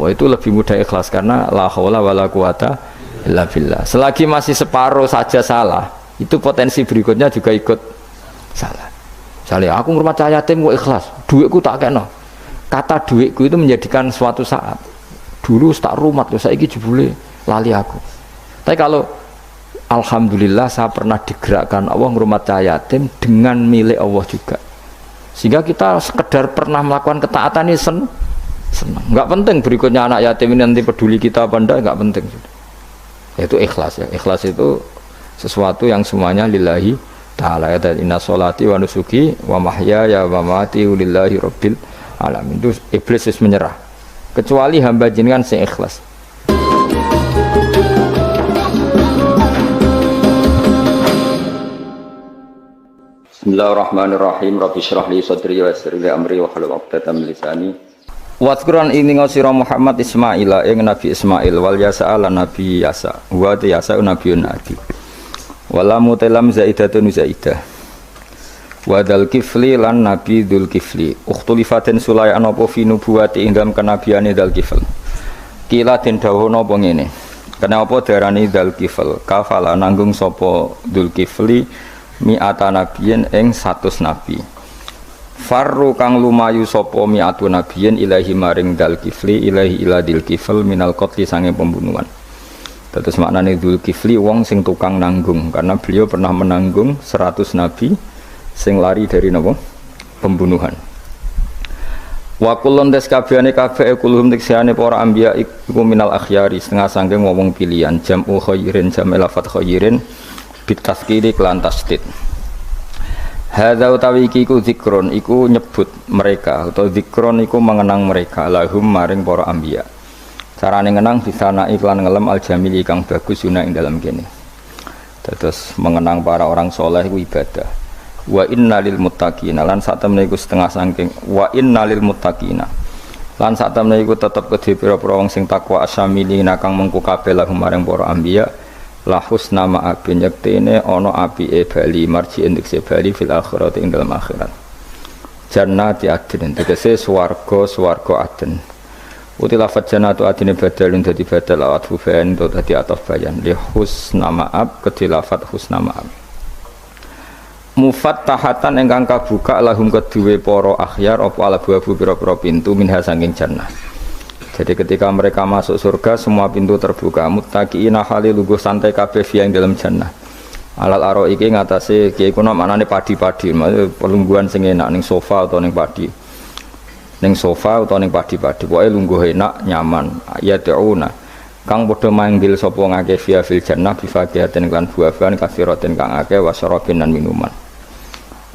Allah. Itu lebih mudah ikhlas karena la haula wala quwata illa billah. Selagi masih separuh saja salah, itu potensi berikutnya juga ikut salah. Misalnya aku ngurmat cahaya yatim kok ikhlas, duitku tak kena. Kata duitku itu menjadikan suatu saat. Dulu tak rumat loh, saiki jebule lali aku. Tapi kalau alhamdulillah saya pernah digerakkan Allah ngurmat cahaya yatim dengan milik Allah juga. Sehingga kita sekedar pernah melakukan ketaatan ini senang. Enggak penting berikutnya anak yatim ini nanti peduli kita apa enggak penting. Itu ikhlas ya. Ikhlas itu sesuatu yang semuanya lillahi ta'ala. Ya inna sholati wa nusuki wa mahyaya wa mamati lillahi rabbil alamin. Itu iblis menyerah. Kecuali hamba jenengan sing ikhlas. Bismillahirrahmanirrahim. Rabbi shrah li sadri wa yassir li amri wa hlul 'uqdatam min lisani. Wadkuran ini ngosira Muhammad Ismaila ing Nabi Ismail wal yasa lan Nabi Yasa wa yasa nabiun adi wala mutalam zaidatun zaidah wa dal kifli lan Nabi Dzul Kifli ukhtulifatin sulayan apa fi nubuwati ing dalam kenabiane dal kifl kila den dawuhna apa ngene kenapa darani dal kifl kafala nanggung sapa Dzul Kifli mi'ata nabiyin ing 100 nabi farru kang lumayu sapa mi'atu nabiyin ilahi maring dal kifli ilahi ila dil kifl minal qatli sange pembunuhan. Terus maknane Dzul Kifli wong sing tukang nanggung karena beliau pernah menanggung 100 nabi sing lari dari napa pembunuhan. Wa kullun des kabehane kabeh kulhum tiksane para anbiya iku minal akhyari setengah sangking wong pilihan jam'u khairin jam'il lafat khairin bitazkiri kelan tasdid. Hadza utawi iki iku zikron iku nyebut mereka atau zikron iku mengenang mereka lahum maring para anbiya. Carane ngenang disana iklan ngelem al jamili kang bagus guna ing dalam kene. Terus mengenang para orang soleh iku ibadah. Wa innalil muttaqina lan satemene iku setengah saking wa innalil muttaqina. Lan satemene iku tetep kedhe pira-pira wong sing takwa asamilina kang mengku kabeh lahum maring para anbiya. Lahus nama api nyektene ono api bali marji indekse bali fil akhirat ing dalam akhirat jannati adn tegese swarga adn uti lafadz jannatu adine badalun dadi badal awat fufain to dadi ataf bayan li husna ma'ab kedhi lafadz husna ma'ab mufattahatan ingkang kabuka lahum kedue para akhyar apa alabu pira-pira pintu minha saking jannah. Jadi ketika mereka masuk surga semua pintu terbuka muttaqiina hale lungguh santai kabeh yang dalam jannah. Alal aro iki ngatasé kiye kuna maknane padi-padi, pelungguhan sing enak ning sofa utawa ning padi. Ning sofa utawa ning padi-padi, pokoke lungguh enak, nyaman. Ya ta'una. Kang padha manggil sapa ngake via fil jannah bi faqihatin lan buah-buahan kathiratin kang akeh wasarabin lan minuman.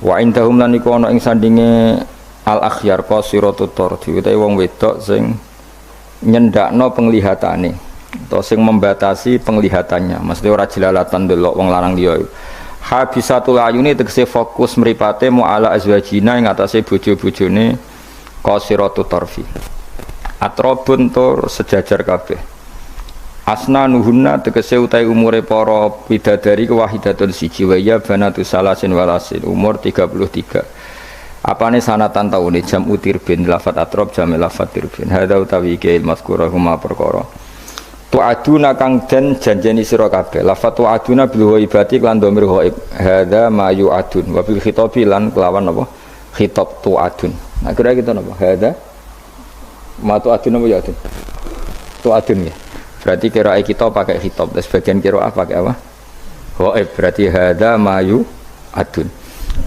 Wa indahum lan iku ana ing sandinge al akhyar qasiratut tardi utawa wong wedok sing nyendakno penglihatane atau sing membatasi penglihatannya maksudnya ora jelalatan delok wong lanang liya habisatul ayuni tegese fokus mripate mu ala azwajina ing atase bojo-bojone qasiratut tarfi atrabun tur sejajar kabeh asna nuhunna tegese utahe umure para bidadari wahidatun siji wa ya banatu salasin walasin umur 33 apane sanatan taune jam utirbin lafat atrob jam lafat tirbin hadza utawi kail mazkurahuma perkara tu'aduna kang den janjeni sira kabeh lafat tu'aduna bil ghaibati lan dhamir ghaib hadza ma yu'adun wa bil khitabi lan kelawan apa khitab tu'adun nah kira gitu napa hadza ma tu'adun apa yu'adun tu'adun ya berarti kira kita pakai khitab dan sebagian kira pakai apa ghaib berarti hadza ma yu'adun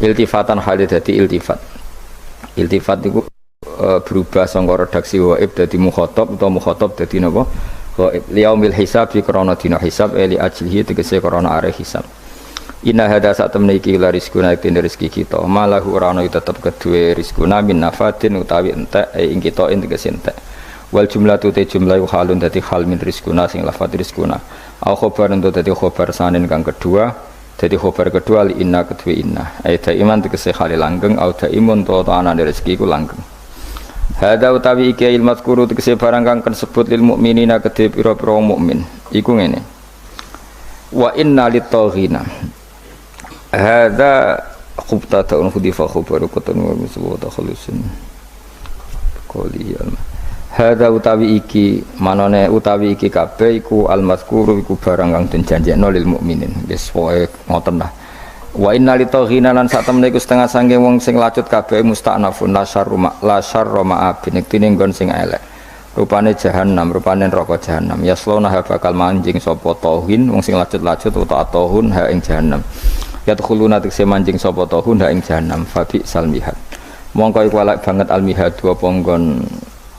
iltifatan halid dadi iltifat itu berubah sangka redaksi waib dadi mukhatab utawa mukhatab dadi napa waib liyaumil hisab fi krana dina hisab li ajlihi tegese krana are hisab inna hada sak temne iki la rizquna ten rezeki kita malahu ora ana tetep kedue rizquna min nafatin utawi entek ing kita tegese entek wal jumlatu te jumlah halun dadi hal min rizquna sing lafat rizquna au khabar ento dadi khabar sanen kang kedua. Jadi khobar kedua li inna kedua inna ayat iman tegese khali langgeng au imun to ana rezeki ku langgeng hada utawi iki ilmu mazkuru tegese barang kang disebut lil mukminina kedhe pira-pira mukmin iku ngene wa inna lit taghina hada khubtatun hudifa khabaru qatun wa musawata khulusun qoli Hadza utawi iki manane utawi iki kabeh iku al-mazkuru iku barang kang den janjekno lil mukminin. Wis pokoke ngoten lah. Wa inna litaghina lan sak temene iku setengah sange wong sing lacut kabeh musta'nafun la syarra ma'abin iktine nggon sing elek. Rupane jahanam, rupane neraka jahanam. Yaslona bakal manjing sapa tauhin wong sing lacut-lacut utawa tauhun ha ing jahanam. Yadkhuluna tikse manjing sapa tauhun ha ing jahanam fabi salmihat. Mongko iku elek banget almihad wa ponggon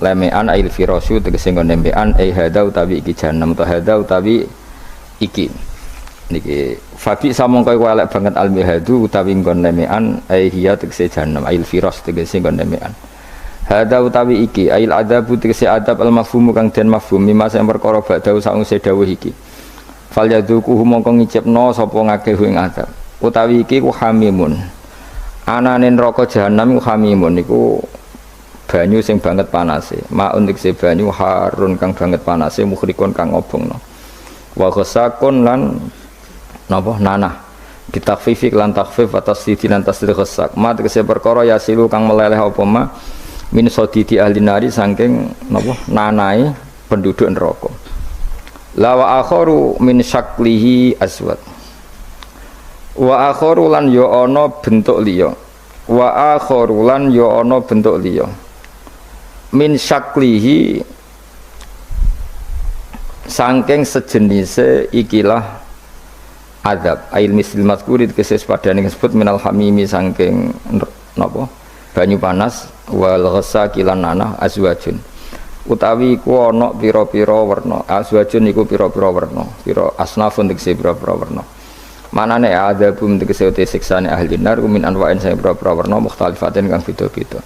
lemean ail firasyu tegese nggon nembean hada utawi iki jahanam utawa hada utawi iki niki fabi samongko iku elek banget almihadu utawi nggon lemean hiya tegese jahanam ail firas tegese nggon lemean hada utawi iki ail adabu tegese adab al mafhum kang den mafhum mimma sing perkara badhe sakwise dawuh iki fal yaduku mongko ngicipno sapa ngakeh ing adab utawi iki ku hamimun anane neraka jahanam ku hamimun niku banyu sing banget panase maun dikse banyu harun kang banget panase mukhrikun kang ngobongno wa ghasakun lan napa nanah ditakfifi lan takfif atas sidi lan tasdid ghasak mat dikse perkara yasilu kang meleleh apa ma min sadidi ahli nari saking napa nanae penduduk neraka la wa akharu min syaklihi aswad wa akharu lan ya ana bentuk liya wa akharu lan ya ana bentuk liya min syaklihi saking sejenise ikilah adab ail misil mazkuri keses padane disebut minal hamimi saking napa banyu panas wal ghasaki lan nanah azwajun utawi iku ana pira-pira werna azwajun iku pira-pira werna pira asnafun tegese pira-pira werna manane adabum tegese siksane ahli nar min anwa'in sing pira-pira werna mukhtalifatin kang beda-beda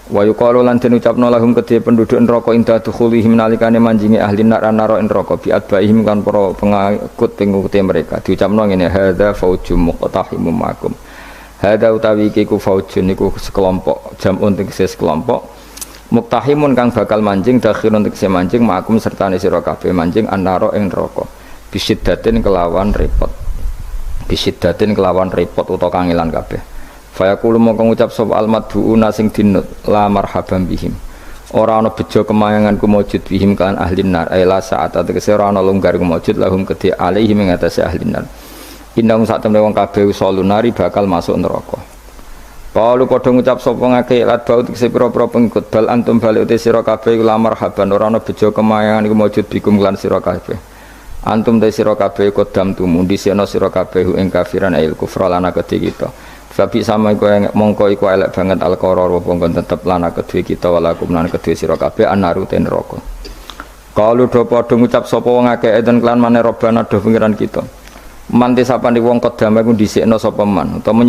wa yuqalu lan den ucapno lahum kedhe penduduk neraka inda dukhulihim nalikane manjingi ahli neraka neraka bi adbaihim kan para pengikut mereka diucapno ngene hadza faujum muqtahimum makum hadza utawi iki ku faujun niku sekelompok jamun tegese sekelompok muqtahimun kang bakal manjing dakhirun tegese manjing makum sertane sira kabeh manjing annara ing neraka bisiddatin kelawan repot utawa kangelan kabeh fayaqulu mongko ngucap sapa almadhuuna sing dinut la marhaban bihim ora ana bejo kemayanganku maujud bihim kan ahli nar ila saat tegese ora ana longgar maujud lahum kedhe alaihim ing atase ahli nar indang sak temne wong kabeh usulunari bakal masuk neraka Paulu padha ngucap sapa ngake lat bau tegese pira-pira pengikut bal antum balik te sira kabeh la marhaban ora ana bejo kemayangan iku maujud bikum lan sira kabeh antum te sira kabeh kodam tumundi sira kabeh ing kafiran ail kufra lan kedhe kita Fabi sama iku mongko iku elek banget al-qaror apa kon tetep lana kedue kita walakum lan kedue sira kabeh anaru ten neraka. Kalu do padha ngucap sapa wong akeh eden klan maneh robana do pengiran kita. Man tisapane wong kodame ku dhisikno sapa man utawa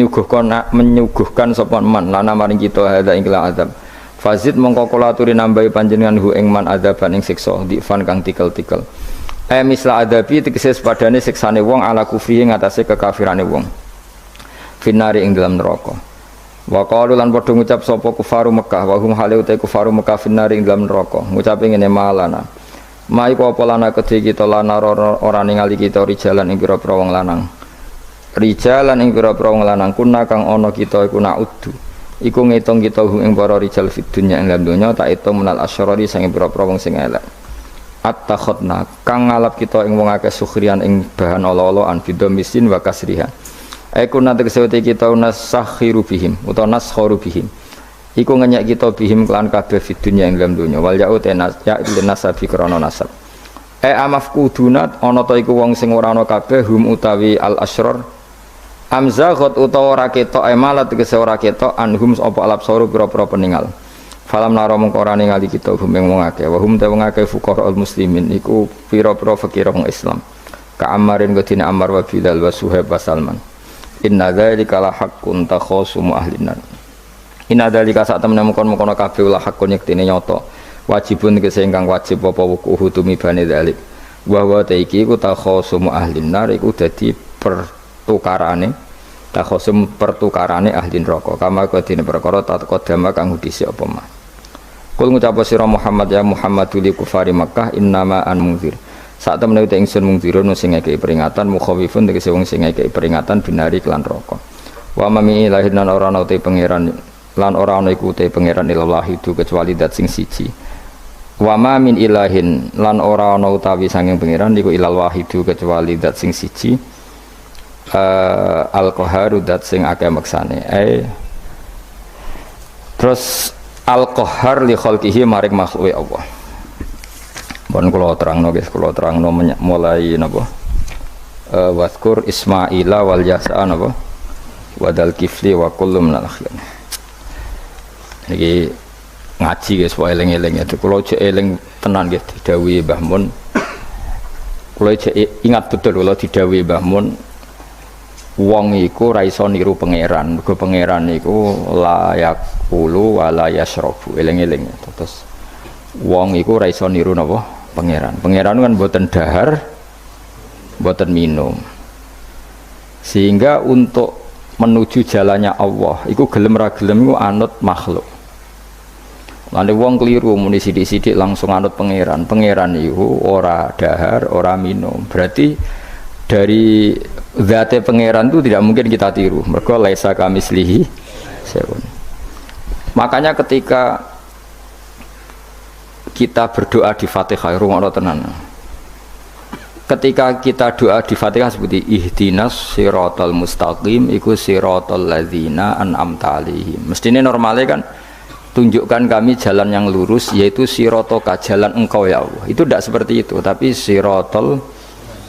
menyuguhkan sapa man lana maring kita hadza ing azab. Fazid mongko kula aturi nambahi panjenengan hu ing man adzaban ing siksa difan kang tikel-tikel. Misla adabi tegese padane siksane wong ala kufri ing atase kekafirane wong. Finari ing dalam neraka. Wa qalu lan padha ngucap sapa kufaru Mekah wa hum hale uta kufaru Mekah finari ing dalam neraka. Ngucap ngene malana. Mai ku apa lana kedhe kita lana ora ningali kita rijalan ing pira-pira wong lanang. Rijalan ing pira-pira wong lanang kuna kang ana kita iku naudu. Iku ngitung kita ing para rijal fid dunya ing dalam donya tak itung menal asyarari sing pira-pira wong sing elek. At-takhadna kang ngalap kita ing wong akeh sukhrian ing bahan ala-alaan bidomisin wa kasriha. Aku nanti kesewati kita nasakhiru bihim atau naskharu bihim. Iku ngenyak kita bihim kelan kabeh fid dunya ing dalam dunya wal ya'ut ya nasabi krana nasab. Amafkudunat ana ta iku wong sing ora ana kabeh hum utawi al asrar. Amzaghat utawa ora ketok malat kese ora ketok anhum apa alap sauru pira-pira peninggal. Falam naro mengko ora ningali kita hum ing wong akeh wa hum te wong akeh fuqara al muslimin iku pira-pira fakir wong Islam. Ka Ammarin godine Ammar wa Bilal wa Suhaib wa Salman. Inna dzalika la haqqun takhasumu ahlin nar. Inna dzalika sak temene mungkon-mungkon kabeh la haqqun yektine nyata. Wajibun tegese ingkang wajib apa wuku tumibane dzalik. Wa wa ta iki ku takhasumu ahlin nar iku dadi pertukarane takhasum pertukarane ahli neraka. Kama kadine perkara taqaddama kang dhisik apa mah. Kul ngucap sira Muhammad ya Muhammadul kufari Makkah innama an munzir. Saat temen itu ingsun mungdirun sing ngekei peringatan mukhawifun tegese wong sing ngekei peringatan binari kelan neraka. Wa mami lahirna ora ana te pangeran lan ora ana iku te pangeran ilallah itu kecuali dat sing siji. Wa ma min ilahin lan ora ana utawi sanging pangeran iku ilal wahidu kecuali zat sing siji al qaharu zat sing akeh maksane terus al qahar li khalqihi maring makhluke Allah. Pun kula terangno guys, kula terangno mulai napa waskur Ismaila wal Yasa napa wadal kifli wa kullu minal akhyar. Niki ngaji guys, wae eling-eling itu. Kalau cek eling tenan guys, didhawuhi Mbah Mun. Kalau cek ingat betul kalau didhawuhi Mbah Mun, wong iku ra iso niru pangeran. Mergo pangeran iku layak ulu wala yasrabu. Eling-eling. Terus wong iku ra iso niru napa? Pangeran. Pangeran kan mboten dahar, mboten minum. Sehingga untuk menuju jalannya Allah, iku gelem ra gelem iku anut makhluk. Lane wong keliru muni sithik-sithik langsung anut pangeran. Pangeran iku ora dahar, ora minum. Berarti dari zate pangeran itu tidak mungkin kita tiru. Mergo laisa kamislihi syai'un. Makanya ketika kita berdoa di Fatihah rungokno tenan. Ketika kita doa di Fatihah seperti ihdinas siratal mustaqim iku siratal ladzina an'amta 'alaihim. Mestine normale kan tunjukkan kami jalan yang lurus yaitu sirotoka jalan engkau ya Allah. Itu tidak seperti itu, tapi sirotol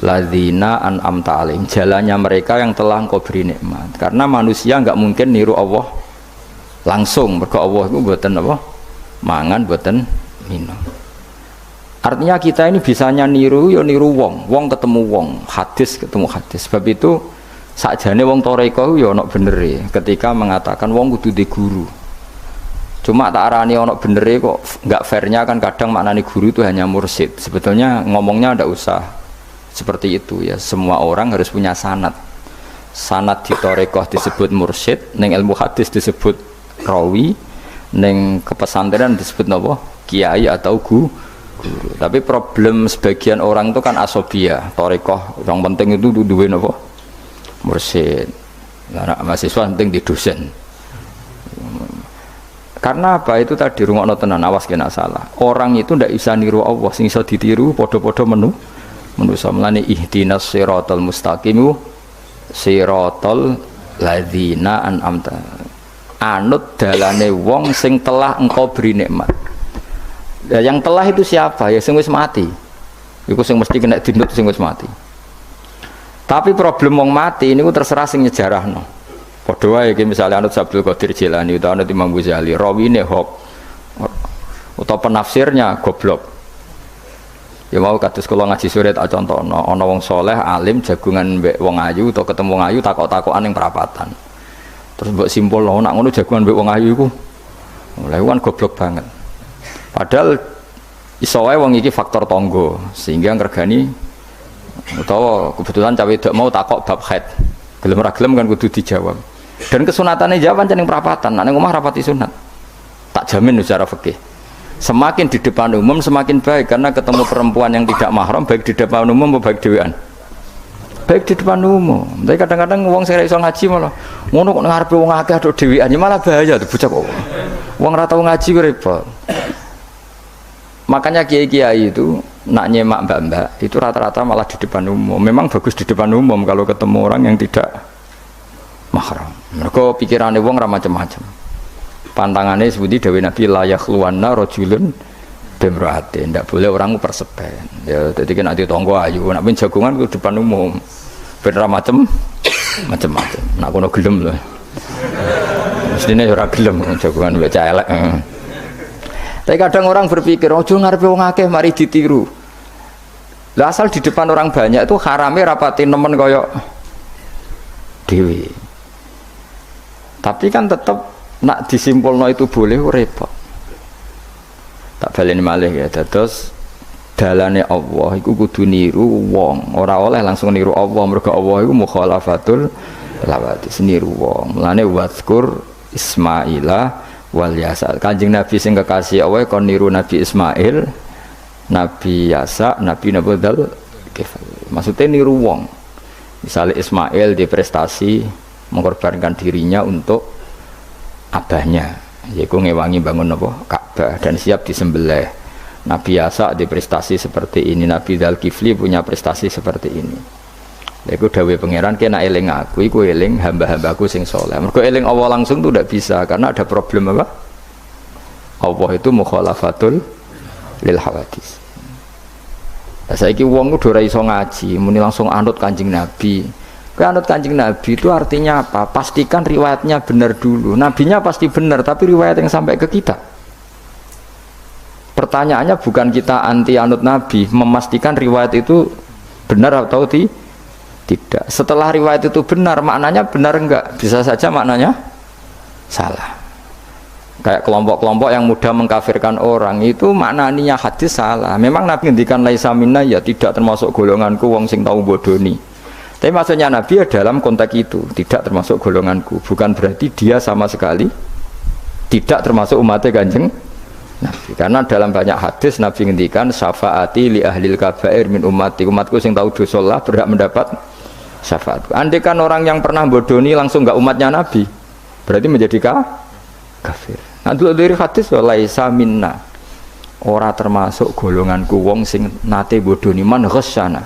ladzina an'amta 'alaihim, jalannya mereka yang telah engkau beri nikmat. Karena manusia nggak mungkin niru Allah langsung, mergo Allah itu mboten apa mangan mboten minum. Artinya kita ini bisanya niru ya niru wong ketemu wong, hadis ketemu hadis. Sebab itu sakjane wong toreko ya ono benere ketika mengatakan wong kudu di guru. Cuma tak arani ono benere kok nggak fairnya kan kadang maknani guru itu hanya mursyid. Sebetulnya ngomongnya ndak usah seperti itu ya. Semua orang harus punya sanad. Sanad di torekoh disebut mursyid, neng ilmu hadis disebut rawi, neng kepesantrenan disebut napa? Kiai atau guru. Tapi problem sebagian orang itu kan asobia, torekoh yang penting itu duwe napa? Mursyid. Anak mahasiswa penting di dosen. Karena apa itu tadi rungokno tenan awas kena salah. Orang itu ndak bisa niru Allah, sing iso ditiru padha-padha manusa. Mulane ihdinas siratal mustaqim siratal ladzina an'amta. Anut dalane wong sing telah engkau beri nikmat. Ya, yang telah itu siapa? Ya sing wis mati. Iku sing mesti kena dinut sing wis mati. Tapi problem wong mati niku terserah sing nyejarahno. Padha wae iki misale anut Abdul Qadir Jilani utawa anut Imam Ghazali, rawine hok utawa penafsirnya goblok. Ya mau kados kula ngaji sore tak contohno, ana wong soleh alim jagungan mbek wong ayu utawa ketemu wong ayu takok-takokan ning perapatan. Terus mbok simpulno nak ngono jagungan mbek wong ayu iku. Lha kan goblok banget. Padahal iso wae wong iki faktor tangga sehingga ngregani utawa kebetulan cawe wedok mau takok bab haid. Gelem ra gelem kan kudu dijawab. Dan kesunatannya jawaban ning perapatan, nek ning omah rapati sunat. Tak jamin secara fikih. Semakin di depan umum semakin baik karena ketemu perempuan yang tidak mahram baik di depan umum maupun baik dhewean. Baik di depan umum. Tapi kadang-kadang wong sing ra iso ngaji malah ngono kok ngarepe wong akeh tok dhewean malah bahaya tuh bocah kok. Wong ra tau ngaji ku repot. Makanya kiai-kiai itu nak nyemak mbak-mbak itu rata-rata malah di depan umum. Memang bagus di depan umum kalau ketemu orang yang tidak mahram. Mereka pikirannya wong ra macam-macam. Pantangannya seperti Dewi Nabi layak luwana rojulun bemrate. Tidak boleh orang persepen. Ya, jadi kan nanti tonggo ayu. Nak pun jagungan ke depan umum. Bener macam-macam. Nak kono gelem loh. Mestinya ora gelem jagungan baca elek. Tapi kadang orang berpikir, ojo ngarepe wong akeh mari ditiru. Lah asal di depan orang banyak itu harame rapati nemen koyok dewi. Tapi kan tetap nak disimpulno itu boleh repot. Tak baleni malih ya. Terus dalane Allah iku kudu niru wong, ora oleh langsung niru Allah. Mergo Allah iku mukhalafatul lawati, niru wong. Mulane wazkur Ismaila wal Yasa. Kanjeng Nabi sing kekasih Allah kon niru Nabi Ismail, Nabi Yasa, Nabi Nabudal. Maksudnya niru wong. Misalnya Ismail di prestasi mengorbankan dirinya untuk abahnya, yaitu ngewangi bangun apa Ka'bah dan siap disembelih. Nabi Yasa di prestasi seperti ini, Nabi Dzulkifli punya prestasi seperti ini. Iku dawuh pangeran kena eling aku, iku eling hamba-hambaku sing saleh. Mergo eling Allah langsung tuh tidak bisa karena ada problem apa? Allah itu mukhalafatul lil hawadis. Saiki wong udah ora iso ngaji, muni langsung anut Kanjeng Nabi. Kowe anut Kanjeng Nabi itu artinya apa? Pastikan riwayatnya benar dulu. Nabinya pasti benar, tapi riwayat yang sampai ke kita. Pertanyaannya bukan kita anti anut Nabi, memastikan riwayat itu benar atau tidak. Setelah riwayat itu benar, maknanya benar enggak? Bisa saja maknanya salah. Kayak kelompok-kelompok yang mudah mengkafirkan orang itu maknanya hadis salah. Memang Nabi ngendikan laisa minna ya tidak termasuk golonganku wong sing tau bodoni. Tapi maksudnya Nabi ya dalam konteks itu tidak termasuk golonganku. Bukan berarti dia sama sekali tidak termasuk umatnya Kanjeng Nabi. Karena dalam banyak hadis Nabi ngendikan syafaati li ahlil kabair min ummati. Umatku sing tahu dosa lah berhak mendapat syafaat. Andai kan orang yang pernah bodoni langsung enggak umatnya Nabi, berarti menjadi kafir. Nah dulu dari hadis laisa minna, ora termasuk golonganku wong sing nate bodoni man ghasyana.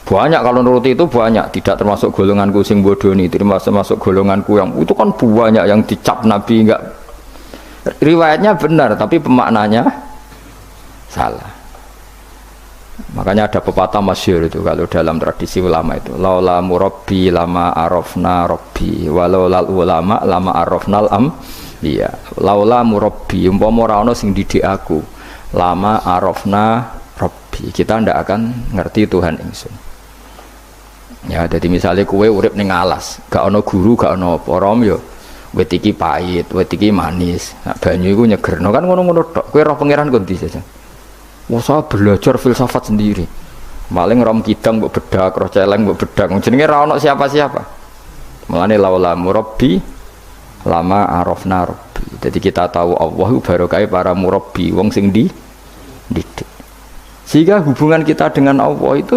Banyak kalau nuruti itu banyak, tidak termasuk golonganku sing bodoni, termasuk golonganku yang itu kan banyak yang dicap Nabi enggak. Riwayatnya benar tapi pemaknanya salah. Makanya ada pepatah masyhur itu kalau dalam tradisi ulama itu laula murabbi lama arafna rabbi walau lal ulama lama arafnal am iya laula murabbi umpama ora ana sing didik aku lama arafna rabbi kita ndak akan ngerti Tuhan ingsun. Ya jadi misalnya kue urip ning alas gak ana guru gak ana apa rom yo wit iki pahit wit iki manis nah, banyu iku nyegerno kan ngono-ngono tok kowe roh pangeran kondi saja. Wah saya belajar filsafat sendiri. Maling rom kidang mbok bedak, roh celeng mbok bedak. Jenenge ra ono siapa-siapa. Mulane laula murabbi lama arafna rabbi. Jadi kita tahu Allah barokah para murabbi wong sing didik. Sehingga hubungan kita dengan Allah itu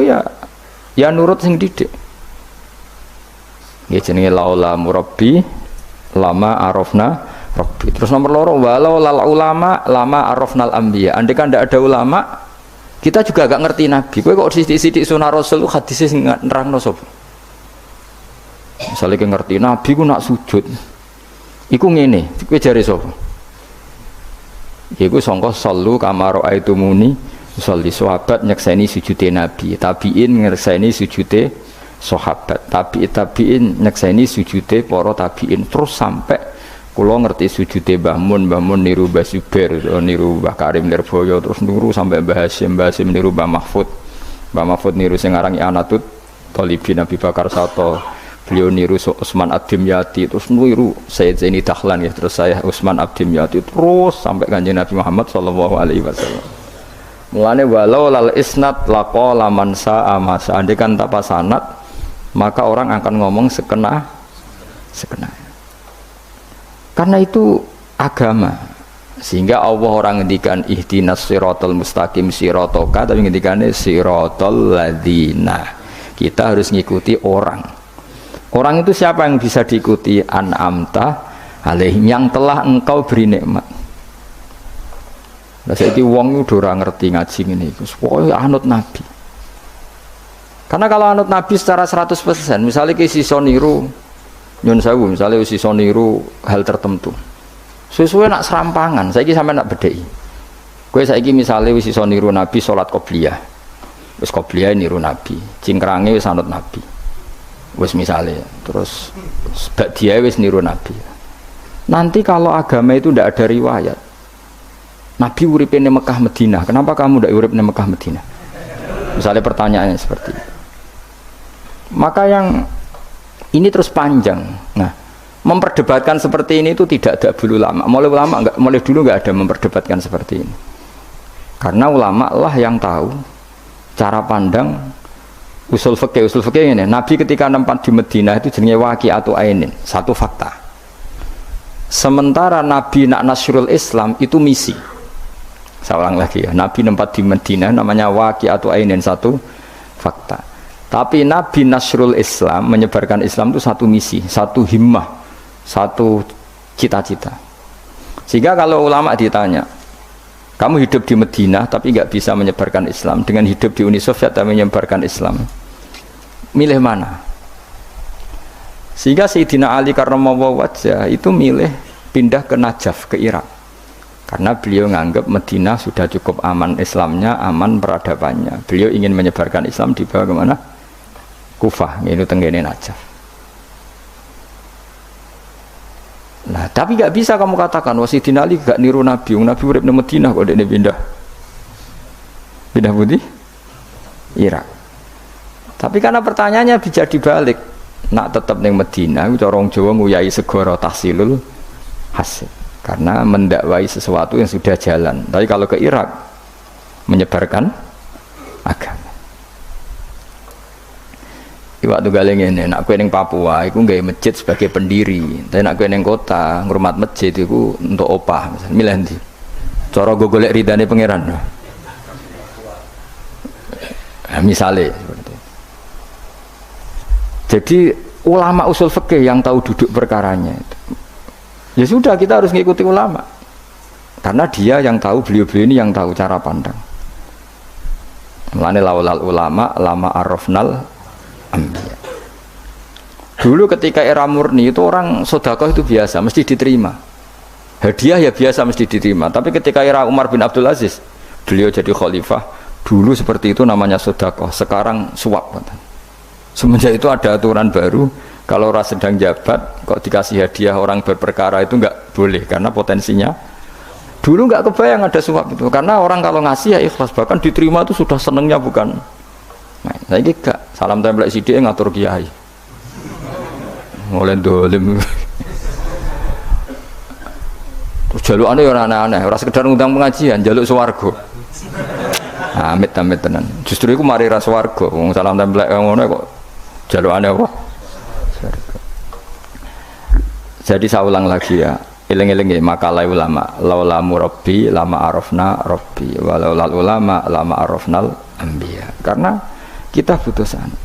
ya nurut sing didik. Ya jenenge laula murabbi lama arafna Rabbi. Terus nomor loro walau lal ulama lama arafnal anbiya. Andai kan tidak ada ulama, kita juga agak ngerti Nabi. Kowe kok sithik-sithik sunah Rasul hadis sing nerangno sapa? Misale kowe ngerti Nabi ku nak sujud. Iku ngene, kowe jare sapa? Iku sangka sallu kama raaitumuni usolli. Sahabat nyekseni sujude Nabi, tabiin nyekseni sujude sahabat, tabiin nyekseni sujude para tabiin terus sampai kula ngerti sujude Mbah Mun niru Mbah Zubair, niru Mbah Karim Lirboyo, terus niru sampai Mbah Hasyim niru Mbah Mahfud niru sing aran Anatut Thalibin Nabi Bakar Sato, beliau niru Utsman Ad-Dimyati, terus niru Sayyid Zaini Dahlan ya, terus saya Utsman Ad-Dimyati terus sampai Kanjeng Nabi Muhammad sallallahu alaihi wasallam. Mulane walau lal isnad laqala man sa'a ma seandainya tanpa sanad maka orang akan ngomong sekena. Karena itu agama. Sehingga Allah orang ngendikan ihdinas siratal mustaqim siratoka, tapi ngendikane siratal ladzina. Kita harus ngikuti orang. Orang itu siapa yang bisa diikuti? An'amta alaihim, yang telah engkau beri nikmat. Lah saiki wong udah ora ngerti ngaji ngene iku. Pokoke anut Nabi. Karena kalau anut Nabi secara 100%, misalnya ke sisa niru nyun sewu, misalnya sisa niru hal tertentu. Sesuai nak serampangan, saiki sampe nak bedheki. Kowe saiki misale wis iso niru Nabi salat qobliyah. Wis qobliyah niru Nabi, cingkrange wis anut Nabi. Wis misale, terus ba'diyah wis niru Nabi. Nanti kalau agama itu tidak ada riwayat. Nabi urip ning Mekah Madinah, kenapa kamu ndak urip ning Mekah Madinah? Misalnya pertanyaannya seperti itu. Maka yang ini terus panjang. Nah, memperdebatkan seperti ini itu tidak ada dulu ulama. Mulai dulu nggak ada memperdebatkan seperti ini. Karena ulama lah yang tahu cara pandang usul fikih ini. Nabi ketika nempat di Madinah itu jenenge waqi'atu ainin, satu fakta. Sementara Nabi nak nasrul Islam itu misi. Saya ulang lagi ya, Nabi nempat di Madinah namanya waqi'atu ainin, satu fakta. Tapi Nabi nasrul Islam, menyebarkan Islam itu satu misi, satu himmah, satu cita-cita. Sehingga kalau ulama ditanya, Kamu hidup di Madinah tapi nggak bisa menyebarkan Islam, dengan hidup di Uni Soviet tapi menyebarkan Islam. Milih mana? Sehingga Sayyidina Ali karramallahu wajhah itu milih pindah ke Najaf, ke Irak. Karena beliau menganggap Madinah sudah cukup aman Islamnya, aman peradabannya. Beliau ingin menyebarkan Islam di bawah kemana? Kufah, yaitu tenggene Najaf. Nah, tapi nggak bisa kamu katakan wah Sayyidina Ali gak niru Nabi. Nabi urip di Madinah kok dia pindah putih Irak. Tapi karena pertanyaannya bisa dibalik, nak tetap neng Madinah, corong Jawa nguyai segoro tahsilul hasil. Karena mendakwai sesuatu yang sudah jalan. Tapi kalau ke Irak menyebarkan agama. Waktu galeng ini, nak kue neng Papua, aku nggak masjid sebagai pendiri. Tapi nak kue neng kota, ngurmat masjid itu untuk opah, misalnya milih nanti. Coro golek ridane pangeran. Nah, misalnya seperti itu. Jadi ulama usul fikih yang tahu duduk perkaranya itu. Ya sudah, kita harus mengikuti ulama. Karena dia yang tahu, beliau-beliau ini yang tahu cara pandang. Mulane laulal ulama lama arrafnal ambiya. Dulu ketika era murni itu orang sedekah itu biasa, mesti diterima. Hadiah ya biasa mesti diterima. Tapi ketika era Umar bin Abdul Aziz, beliau jadi khalifah, dulu seperti itu namanya sedekah, sekarang suap. Semenjak itu ada aturan baru, kalau orang sedang jabat kok dikasih hadiah orang berperkara itu enggak boleh karena potensinya. Dulu enggak kebayang ada suap itu, karena orang kalau ngasih ya ikhlas, bahkan diterima itu sudah senengnya bukan. Nah, saya gak salam tempel sidik ngatur kiai. Mulai dolim. Terus jalukane ora aneh-aneh, ora sekedar ngundang pengajian, jaluk swarga. Amit tenan. Justru iku mari ra swarga. Wong salam tempel ngono kok jalukane apa? Swarga. Jadi saya ulang lagi ya. Eling-eling makalah ulama, laula murabbi lama arafna rabbi, walau lal ulama lama arafnal anbiya. Karena kita butuh sanad.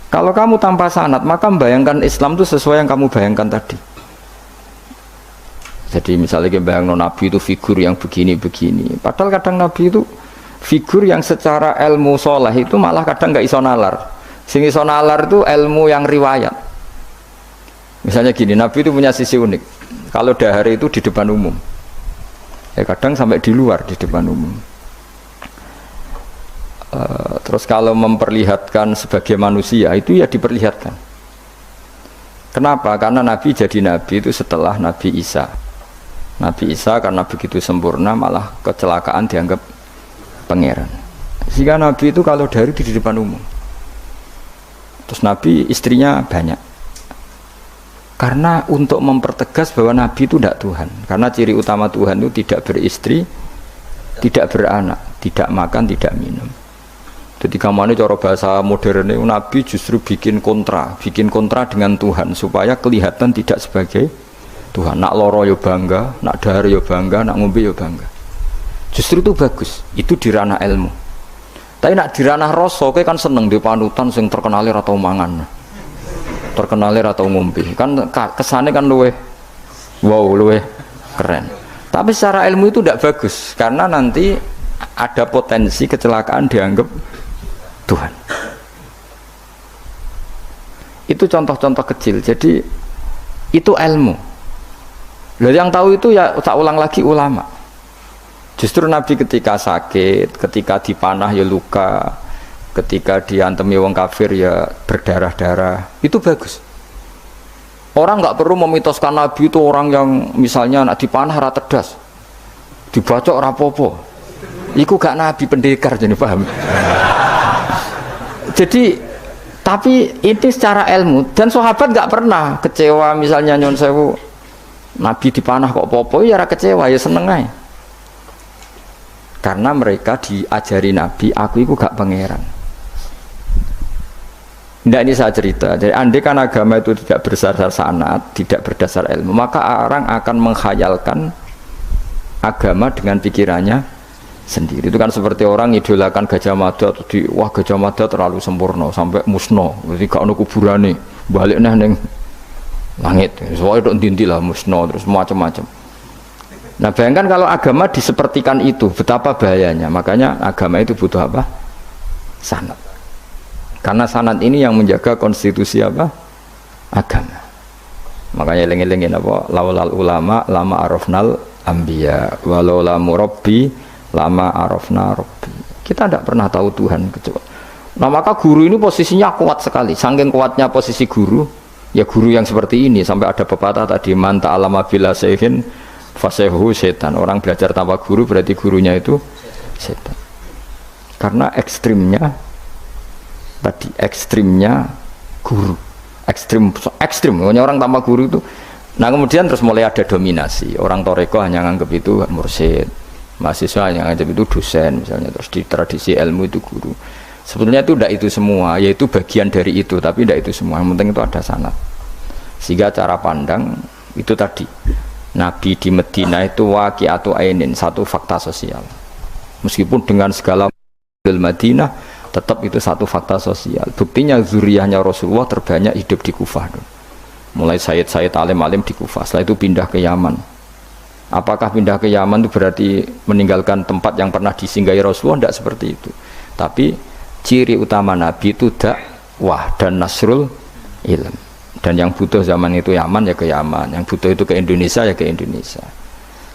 Kalau kamu tanpa sanad, maka membayangkan Islam itu sesuai yang kamu bayangkan tadi. Jadi misalnya kita bayangkan Nabi itu figur yang begini-begini. Padahal kadang Nabi itu figur yang secara ilmu soleh itu malah kadang nggak iso nalar. Sing iso nalar itu ilmu yang riwayat. Misalnya gini, Nabi itu punya sisi unik. Kalau dahar itu di depan umum. Ya kadang sampai di luar di depan umum. Terus kalau memperlihatkan sebagai manusia itu ya diperlihatkan. Kenapa? Karena Nabi jadi Nabi itu setelah Nabi Isa. Nabi Isa karena begitu sempurna malah kecelakaan dianggap pangeran. Sehingga Nabi itu kalau dari di depan umum. Terus Nabi istrinya banyak. Karena untuk mempertegas bahwa Nabi itu tidak Tuhan. Karena ciri utama Tuhan itu tidak beristri, tidak beranak, tidak makan, tidak minum. Jadi kamane cara bahasa modern itu Nabi justru bikin kontra dengan Tuhan supaya kelihatan tidak sebagai Tuhan. Nak loro yo bangga, nak dahar yo bangga, nak ngombe yo bangga. Justru itu bagus, itu di ranah ilmu. Tapi nak di ranah rasa, kowe kan seneng di panutan sing terkenal atau mangan, terkenal atau ngombe. Kan kesane kan luwe, wow luwe keren. Tapi secara ilmu itu tidak bagus karena nanti ada potensi kecelakaan dianggap Tuhan. Itu contoh-contoh kecil. Jadi itu ilmu. Lalu yang tahu itu ya tak ulang lagi ulama. Justru Nabi ketika sakit, ketika dipanah ya luka, ketika diantemi wong kafir ya berdarah-darah, itu bagus. Orang nggak perlu memitoskan Nabi itu orang yang misalnya nak dipanah ra tedas, dibacok rapopo. Iku gak Nabi pendekar jadi paham. Jadi tapi itu secara ilmu dan sahabat nggak pernah kecewa misalnya nyon sewu Nabi dipanah kok popo ya ra kecewa ya seneng aja. Karena mereka diajari Nabi aku itu gak pangeran. Tidak, ini saya cerita. Jadi andai kan agama itu tidak berdasar sanad, tidak berdasar ilmu, maka orang akan menghayalkan agama dengan pikirannya sendiri. Itu kan seperti orang idolakan Gajah Mada atau wah Gajah Mada terlalu sempurna sampai musno. Jadi gak ada kuburane, balik neng langit. Soalnya dok dinti lah musno terus macam-macam. Nah bayangkan kalau agama disepertikan itu, betapa bahayanya. Makanya agama itu butuh apa? Sanad. Karena sanad ini yang menjaga konstitusi apa? Agama. Makanya eling-elingin apa? Laulal ulama lama arafnal anbiya walau la murabbi lama arafna rabbi. Kita tidak pernah tahu Tuhan kecuali. Nah maka guru ini posisinya kuat sekali. Saking kuatnya posisi guru, ya guru yang seperti ini. Sampai ada pepatah tadi, man ta'alama bila sayhin fasehu setan. Orang belajar tanpa guru berarti gurunya itu setan. Karena ekstrimnya tadi, ekstrimnya guru, ekstrim. Pokoknya orang tanpa guru itu. Nah kemudian terus mulai ada dominasi. Orang toreko hanya nganggap itu mursyid, mahasiswa hanya nganggap itu dosen misalnya. Terus di tradisi ilmu itu guru. Sebetulnya itu tidak itu semua, yaitu bagian dari itu, tapi tidak itu semua. Yang penting itu ada sanad. Sehingga cara pandang itu tadi. Nabi di Medina itu waqi'atu ainin, satu fakta sosial. Meskipun dengan segala Madinah, tetap itu satu fakta sosial. Buktinya zuriyahnya Rasulullah terbanyak hidup di Kufah. Mulai Sayyid alim-alim di Kufah, setelah itu pindah ke Yaman. Apakah pindah ke Yaman itu berarti meninggalkan tempat yang pernah disinggahi Rasulullah? Tidak seperti itu. Tapi ciri utama Nabi itu dakwah dan nasrul ilm. Dan yang butuh zaman itu Yaman ya ke Yaman, yang butuh itu ke Indonesia ya ke Indonesia.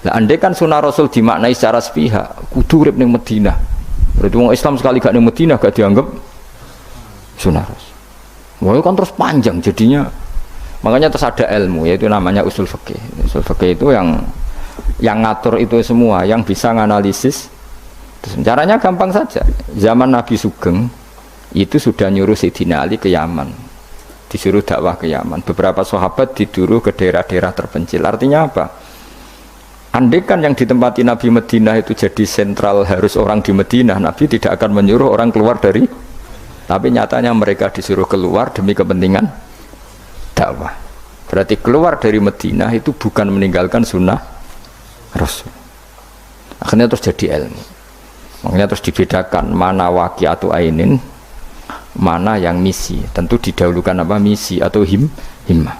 Nah andai kan sunnah Rasul dimaknai secara sepihak, kudu urip ning Madinah. Berarti orang Islam sekali gak ning Madinah gak dianggap sunnah Rasul. Wah kan terus panjang jadinya. Makanya terus ada ilmu, yaitu namanya usul fikih. Usul fikih itu yang ngatur itu semua, yang bisa nganalisis. Terus, caranya gampang saja. Zaman Nabi Sugeng itu sudah nyuruh Sayyidina Ali ke Yaman, disuruh dakwah ke Yaman. Beberapa sahabat disuruh ke daerah-daerah terpencil. Artinya apa? Andai kan yang ditempati Nabi Madinah itu jadi sentral, harus orang di Madinah, Nabi tidak akan menyuruh orang keluar dari. Tapi nyatanya mereka disuruh keluar demi kepentingan dakwah. Berarti keluar dari Madinah itu bukan meninggalkan sunnah Rasul. Akhirnya terus jadi ilmu. Makanya terus dibedakan mana waqi'atu ainin, mana yang misi. Tentu didahulukan apa? Misi atau himmah.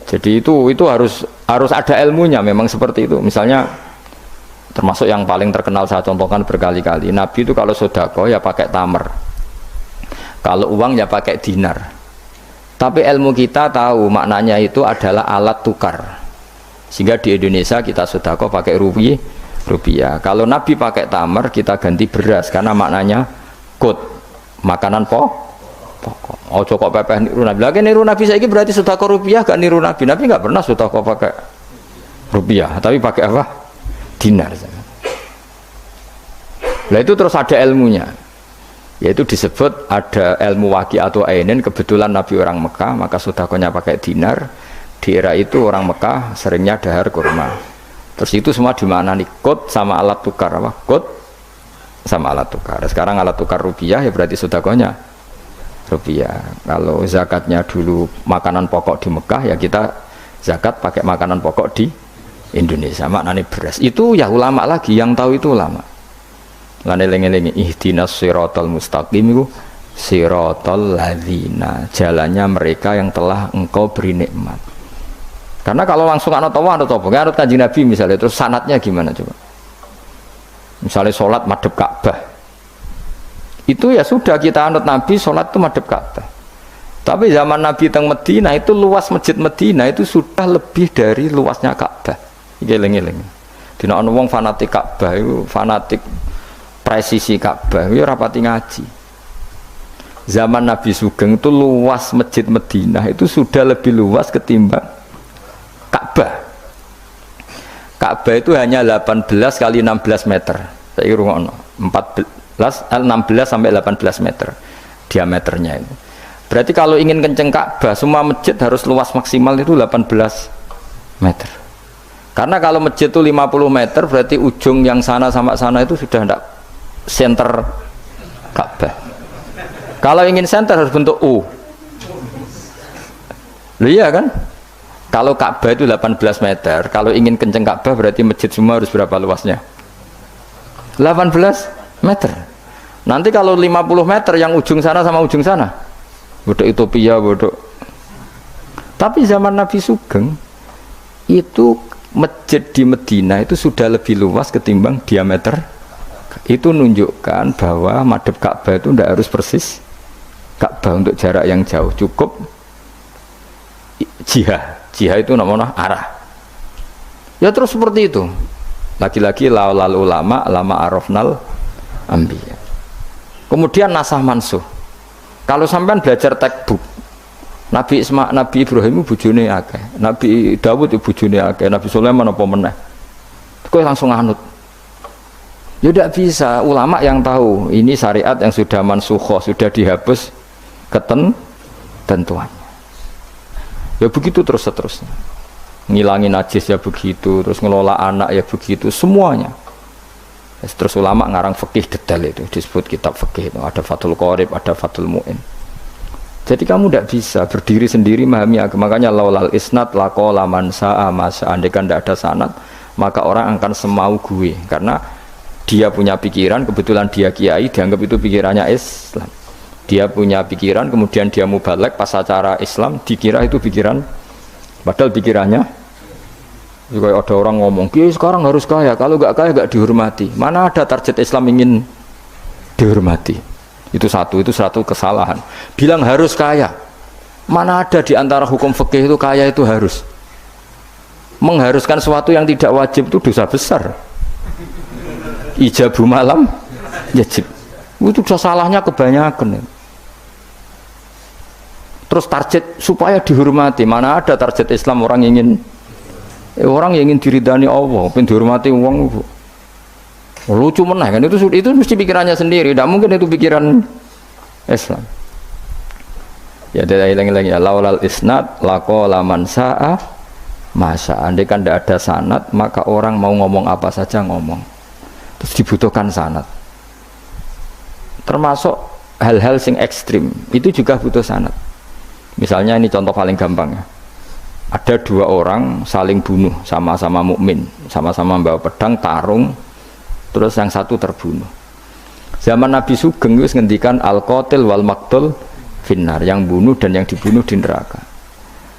Jadi itu harus ada ilmunya, memang seperti itu. Misalnya termasuk yang paling terkenal saya contohkan berkali-kali, Nabi itu kalau sedekah ya pakai tamer, kalau uang ya pakai dinar. Tapi ilmu kita tahu maknanya itu adalah alat tukar. Sehingga di Indonesia kita sedekah pakai rupiah. Kalau Nabi pakai tamer, kita ganti beras karena maknanya kut, makanan pokok. Oh kok pepeh niru Nabi. Lagi niru Nabi saiki berarti sedekah rupiah, gak niru Nabi. Nabi gak pernah sedekah pakai rupiah, tapi pakai apa? Dinar. Nah itu terus ada ilmunya. Yaitu disebut ada ilmu waqi'atu ainin. Kebetulan Nabi orang Mekah, maka sedekahnya pakai dinar. Di era itu orang Mekah seringnya dahar kurma. Terus itu semua dimaknani kut sama alat tukar apa? Kut sama alat tukar. Sekarang alat tukar rupiah ya berarti sedekahnya rupiah. Kalau zakatnya dulu makanan pokok di Mekah ya kita zakat pakai makanan pokok di Indonesia. Maknanya beras. Itu ya ulama lagi yang tahu, itu ulama. Lane lengi-lengi ihdinas siratal mustaqim itu siratal ladzina, jalannya mereka yang telah engkau beri nikmat. Karena kalau langsung anut Allah anut apa? Anut Kanjeng Nabi misalnya, terus sanatnya gimana coba? Misalnya sholat madhep Ka'bah, itu ya sudah kita anut Nabi, sholat itu madhep Ka'bah. Tapi zaman Nabi teng Medina itu luas masjid Medina itu sudah lebih dari luasnya Ka'bah. Iki eling-eling. Dina ana wong fanatik Ka'bah itu fanatik presisi Ka'bah, ya rapati ngaji. Zaman Nabi Sugeng itu luas masjid Medina itu sudah lebih luas ketimbang Ka'bah. Ka'bah itu hanya 18 kali 16 meter. Saya rungokno 16 sampai 18 meter diameternya itu. Berarti kalau ingin kenceng Ka'bah, semua masjid harus luas maksimal itu 18 meter. Karena kalau masjid itu 50 meter, berarti ujung yang sana sama sana itu sudah tidak center Ka'bah. Kalau ingin center harus bentuk U. Iya kan? Kalau Ka'bah itu 18 meter, kalau ingin kenceng Ka'bah berarti masjid semua harus berapa luasnya? 18 meter. Nanti kalau 50 meter yang ujung sana sama ujung sana, bodoh utopia, bodoh. Tapi zaman Nabi Sugeng itu masjid di Medina itu sudah lebih luas ketimbang diameter. Itu menunjukkan bahwa madhep Ka'bah itu tidak harus persis Ka'bah untuk jarak yang jauh, cukup jihah itu namanya arah. Ya terus seperti itu. Lagi-lagi laulal ulama lama arafnal ambiya. Kemudian nasah mansuh. Kalau sampean belajar textbook, Nabi Ibrahim bojone akeh, Nabi Dawud bojone akeh, Nabi Sulaiman apa meneh. Kowe langsung anut. Ya tidak bisa, ulama yang tahu ini syariat yang sudah mansukhoh, sudah dihapus ketentuannya. Ya begitu terus seterusnya. Ngilangin najis ya begitu, terus ngelola anak ya begitu, semuanya. Terus ulama ngarang fikih detail itu, disebut kitab fikih itu, ada Fathul Qorib, ada Fathul Mu'in. Jadi kamu tidak bisa berdiri sendiri memahami agama. Makanya laulal isnad laqala man sa'a masa. Andaikan tidak ada sanad, maka orang akan semau gue, karena dia punya pikiran, kebetulan dia kiai, dianggap itu pikirannya Islam. Dia punya pikiran, kemudian dia mubalek pas acara Islam, dikira itu pikiran, padahal pikirannya juga ada orang ngomong, kiai sekarang harus kaya, kalau nggak kaya nggak dihormati. Mana ada target Islam ingin dihormati? Itu satu kesalahan. Bilang harus kaya, mana ada di antara hukum fikih itu kaya itu harus. Mengharuskan sesuatu yang tidak wajib itu dosa besar. Ijabu malam wajib. Itu dosa salahnya kebanyakan. Terus target supaya dihormati, mana ada target Islam orang ingin diridani Allah, pengen dihormati uang. Lucu meneh kan, itu mesti pikirannya sendiri, tidak mungkin itu pikiran Islam. Ya dari lagi ya laulal isnad laqala man sa'a masa. Andai kan tidak ada sanad, maka orang mau ngomong apa saja ngomong. Terus dibutuhkan sanad. Termasuk hal-hal sing ekstrim itu juga butuh sanad. Misalnya ini contoh paling gampang ya. Ada dua orang saling bunuh, sama-sama mukmin, sama-sama membawa pedang tarung. Terus yang satu terbunuh. Zaman Nabi Sugeng itu ngendikan al-qatil wal maqtul finnar, yang bunuh dan yang dibunuh di neraka.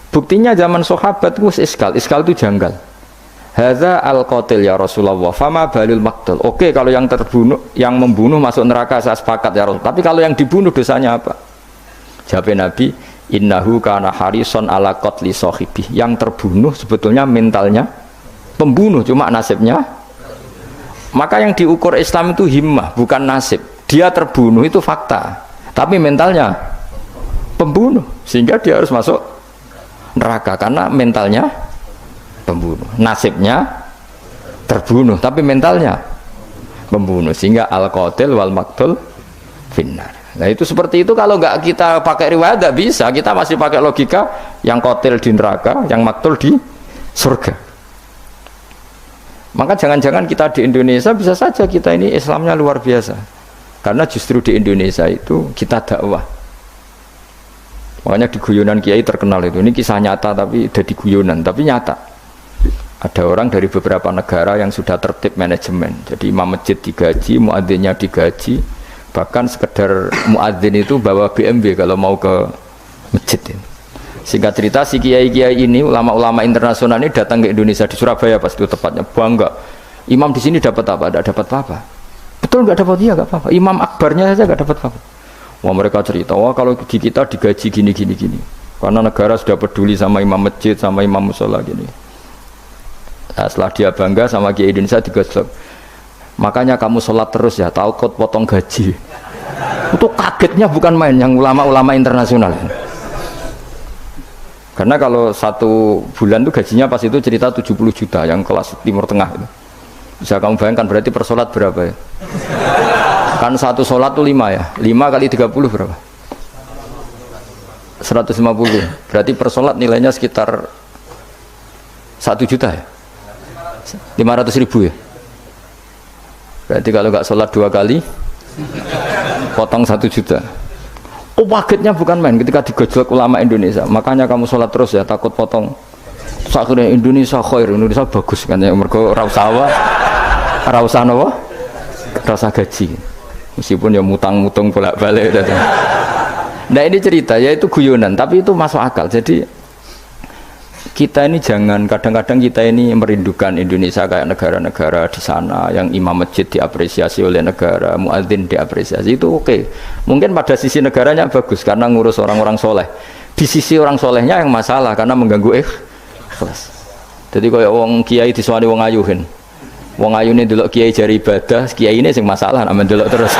Buktinya zaman sahabat itu iskal itu janggal. Hadza al-qatil ya Rasulullah, fama balil maqtul. Oke, kalau yang terbunuh, yang membunuh masuk neraka saya sepakat ya Rasul. Tapi kalau yang dibunuh dosanya apa? Jawab Nabi, innahu kana harison ala qatli sahibi. Yang terbunuh sebetulnya mentalnya pembunuh, cuma nasibnya. Maka yang diukur Islam itu himmah, bukan nasib. Dia terbunuh itu fakta, tapi mentalnya pembunuh, sehingga dia harus masuk neraka karena mentalnya pembunuh, nasibnya terbunuh, tapi mentalnya pembunuh, sehingga al-qatil wal maqtul finnar. Nah itu seperti itu, kalau nggak kita pakai riwayat nggak bisa, kita masih pakai logika yang qatil di neraka, yang maqtul di surga. Maka jangan-jangan kita di Indonesia bisa saja kita ini Islamnya luar biasa, karena justru di Indonesia itu kita dakwah. Makanya di guyonan kiai terkenal itu, ini kisah nyata tapi jadi guyonan, tapi nyata. Ada orang dari beberapa negara yang sudah tertib manajemen, jadi imam masjid digaji, muadzinnya digaji, bahkan sekedar muadzin itu bawa BMW kalau mau ke masjid ini. Singkat cerita, si kiai-kiai ini, ulama-ulama internasional ini datang ke Indonesia, di Surabaya pas itu tepatnya, bangga. Imam di sini dapat apa? Tidak dapat apa-apa. Betul nggak dapat, dia nggak apa-apa. Imam akbarnya saja nggak dapat apa-apa. Wah mereka cerita, wah kalau di kita digaji gini. Karena negara sudah peduli sama imam masjid, sama imam musola gini. Nah, setelah dia bangga sama kiai Indonesia digosok. Makanya kamu sholat terus ya, takut potong gaji. Itu kagetnya bukan main yang ulama-ulama internasional. Karena kalau satu bulan itu gajinya pas itu cerita 70 juta yang kelas Timur Tengah itu. Bisa kamu bayangkan berarti per sholat berapa ya? Kan satu sholat itu 5 ya, 5 kali 30 berapa? 150. Berarti per sholat nilainya sekitar 1 juta ya? 500.000 ya? Berarti kalau nggak sholat 2 kali potong 1 juta. Oh kagetnya bukan main ketika digojlok ulama Indonesia. Makanya kamu sholat terus ya, takut potong. Terus akhirnya Indonesia khair, Indonesia bagus kan ya, mergo ra usah napa? Ra usah gaji. Meskipun ya mutang-mutung bolak-balik. Nah ini cerita, yaitu guyonan, tapi itu masuk akal. Jadi kita ini jangan, kadang-kadang kita ini merindukan Indonesia kayak negara-negara di sana yang imam masjid diapresiasi oleh negara, muadzin diapresiasi, itu oke. Mungkin pada sisi negaranya bagus karena ngurus orang-orang soleh. Di sisi orang solehnya yang masalah karena mengganggu ikhlas. Jadi kayak wong kiai disuwani wong ayuhin. Wong ayu ini delok kiai jari ibadah, kiai ini sing masalah amen delok terus.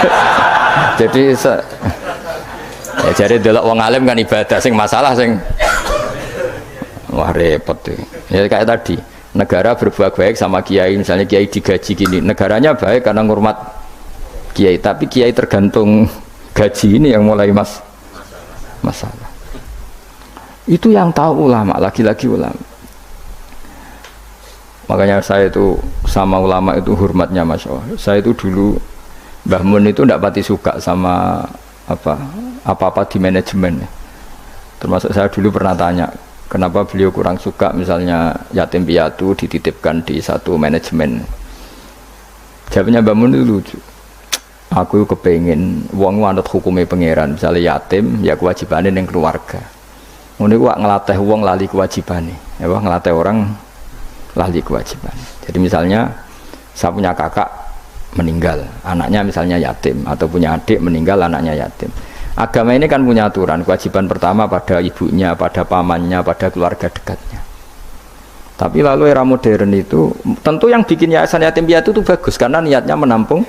Jadi ya jari delok wong alim kan ibadah, sing masalah sing wah repot tuh. Ya kayak tadi, negara berbuat baik sama kiai, misalnya kiai digaji gini, negaranya baik karena ngurmat kiai, tapi kiai tergantung gaji ini yang mulai masalah. Itu yang tahu ulama, lagi-lagi ulama. Makanya saya itu sama ulama itu hormatnya, Masya Allah. Saya itu dulu Mbah Mun itu tidak pati suka sama apa-apa di manajemen. Termasuk saya dulu pernah tanya, kenapa beliau kurang suka misalnya yatim piatu dititipkan di satu manajemen. Jawabnya Mbah Mun itu lucu. Aku kepengen wong anut hukumnya pangeran, misalnya yatim ya kewajibannya yang keluarga. Ini gua ngelatih wong lali kewajibannya, ya wah ngelatih orang lali kewajiban. Jadi misalnya saya punya kakak meninggal, anaknya misalnya yatim, atau punya adik meninggal, anaknya yatim. Agama ini kan punya aturan, kewajiban pertama pada ibunya, pada pamannya, pada keluarga dekatnya. Tapi lalu era modern itu, tentu yang bikin yayasan yatim piatu itu bagus, karena niatnya menampung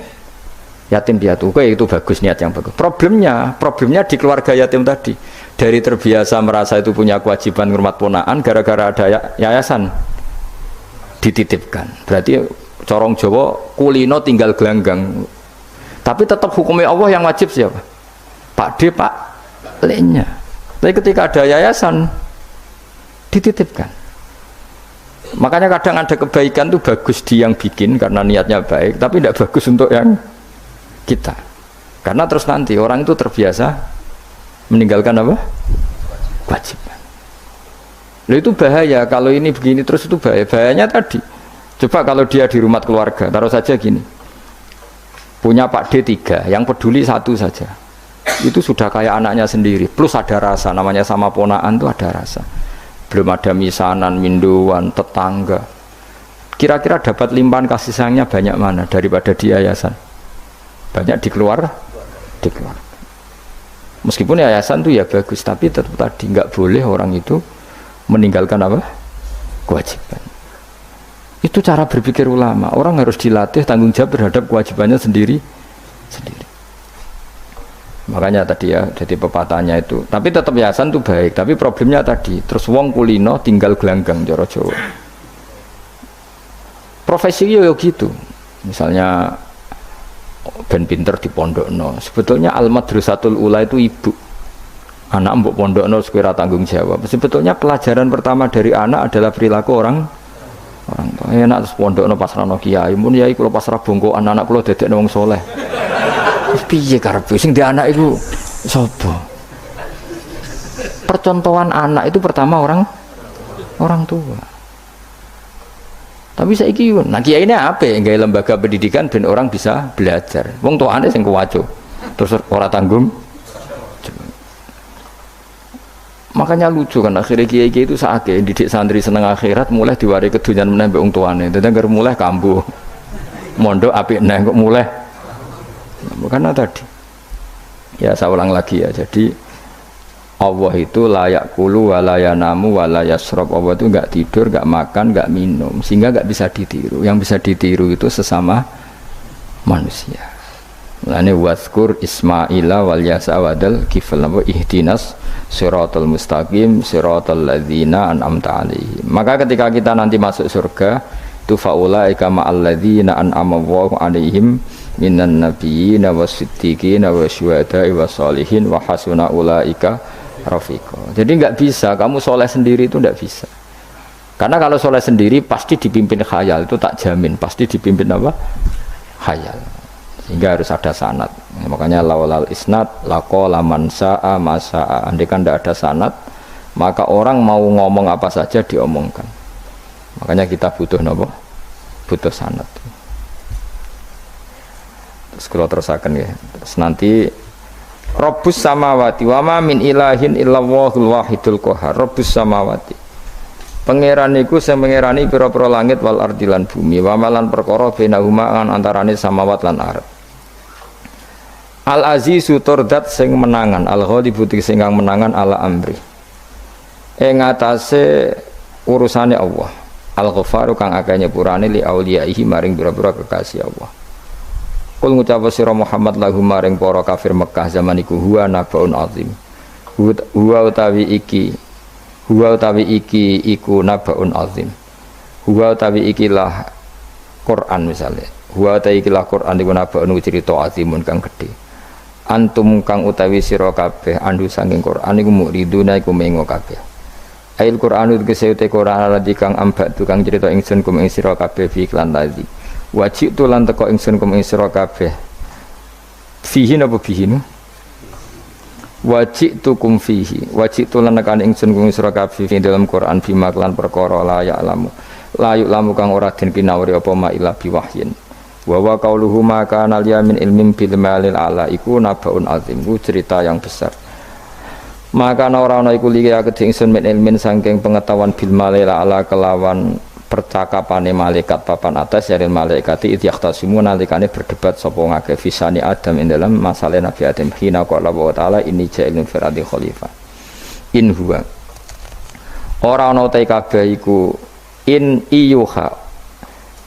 yatim piatu. Oke, itu bagus, niat yang bagus. Problemnya di keluarga yatim tadi. Dari terbiasa merasa itu punya kewajiban ngurmat ponaan, gara-gara ada yayasan dititipkan. Berarti corong Jawa kulino tinggal gelanggang. Tapi tetap hukumnya Allah yang wajib siapa? Pak D, Pak L-nya. Tapi ketika ada yayasan dititipkan. Makanya kadang ada kebaikan itu bagus di yang bikin karena niatnya baik, tapi tidak bagus untuk yang kita. Karena terus nanti orang itu terbiasa meninggalkan apa? Kewajiban. Lalu itu bahaya kalau ini begini terus, itu bahaya. Bahayanya tadi. Coba kalau dia di rumah keluarga, taruh saja gini. Punya Pak D 3, yang peduli satu saja. Itu sudah kayak anaknya sendiri, plus ada rasa, namanya sama ponaan itu ada rasa. Belum ada misanan, minduan, tetangga. Kira-kira dapat limpahan kasih sayangnya banyak mana daripada di yayasan? Banyak di keluarga. Meskipun yayasan itu ya bagus, tapi tetap tadi nggak boleh orang itu meninggalkan apa? Kewajiban. Itu cara berpikir ulama. Orang harus dilatih tanggung jawab terhadap kewajibannya sendiri. Makanya tadi ya, jadi pepatahnya itu. Tapi tetap yayasan itu baik. Tapi problemnya tadi, terus wong kulino tinggal gelanggang cara Jawa. Profesi yo gitu. Misalnya ben pinter di pondokno. Sebetulnya al-madrasatul ula itu ibu. Anak mbok pondokno sekira tanggung jawab. Sebetulnya pelajaran pertama dari anak adalah perilaku orang tua. Enak terus pondokno pasrano kiai. Mun yai kula pasrah bongkoan anak kula dadekno wong saleh. Piye karepe sing di anak itu sapa? Percontohan anak itu pertama orang tua. Tapi saiki nah kiai ini apa ya, gawe lembaga pendidikan ben orang bisa belajar. Wong tuane sing kuwaco. Terus ora tanggung. Makanya lucu kan akhirnya kiai itu sakit didik santri seneng akhirat mulai diwari kedunyan meneh mbek wong tuane. Dadi anggere mulai kambuh. Mondok apik neh kok mulai. Karena tadi. Ya saya ulang lagi ya. Jadi Allah itu layak kulu walayanamu walayasrob. Allah itu enggak tidur, enggak makan, enggak minum, sehingga enggak bisa ditiru. Yang bisa ditiru itu sesama manusia. Mulane wazkur Ismaila wal yasa wadal kifal nabo ihdinas siratal mustaqim siratal ladzina an'amta alaihim. Maka ketika kita nanti masuk surga itu faulaika ma'al ladzina an'ama Allahu alaihim minan nabiyyin wasiddiqin wasyuhada'i wassalihin wa hasuna ulaika rafiqo. Jadi nggak bisa kamu soleh sendiri, itu nggak bisa. Karena kalau soleh sendiri pasti dipimpin khayal, itu tak jamin pasti dipimpin apa? Khayal. Sehingga harus ada sanad. Makanya laulal isnad laqala man sa'a masa'a. Andai kan tidak ada sanad, maka orang mau ngomong apa saja diomongkan. Makanya kita butuh apa? Butuh sanad. Terus kalau terusakan ya. Terus nanti Rabbus samawati wa ma min ilahin illallahul wahidul qahar. Rabbus samawati. Pangeran niku sing pangerani pira-pira langit wal ardi lan bumi, wa malan perkara bainahuma kan antarane samawat lan ardh. Al azizu turdat sing menangan, al ghalibu sing kang menangan ala amri. Ing atase urusane Allah. Al ghafaru kang akeh nyepurane li auliyaihi maring pira-pira kekasih Allah. Kul ngucap sira Muhammad lahum maring para kafir Mekah zaman iku huwa nabaun azim. Huwa utawi iki iku nabaun azim. Huwa utawi ikilah Quran misalnya. Huwa utawi ikilah Quran iku nabaun cerita azimun kang gedhe. Antum kang utawi sira kabeh andu saking Quran iku muriduna iku mengo kabeh. Ail Qur'anu tegese Quran alladzi kang ambak tukang cerita ingsun kum ing sira kabeh fi iklan ladzi. Wajib tu lan teko ingsun kum ing sira kabeh. Fihi napa fihi nu? Wajib tu kum fihi. Wajib tu lan nekan ingsun kum sira kabeh fi dalam Quran bima lan perkara la ya alamu. La lamu kang ora den pinawri apa ma ila biwahyin. Wa wa qauluhu ma kana liyamin ilmin bil malil ala iku nabaun azim, ku cerita yang besar. Maka ora ana iku liya kedhe ingsun min ilmin saking pengetahuan bil malil ala kelawan percakapane malaikat papan atas yaril malaikati idyahtasimu nalikane berdebat sapa ngake fisani Adam ing dalam masalah Nabi Adam hina qala wa taala inni ja'ilun fil ardi khalifah. In huwa ora ana ta kabeh iku in iyuha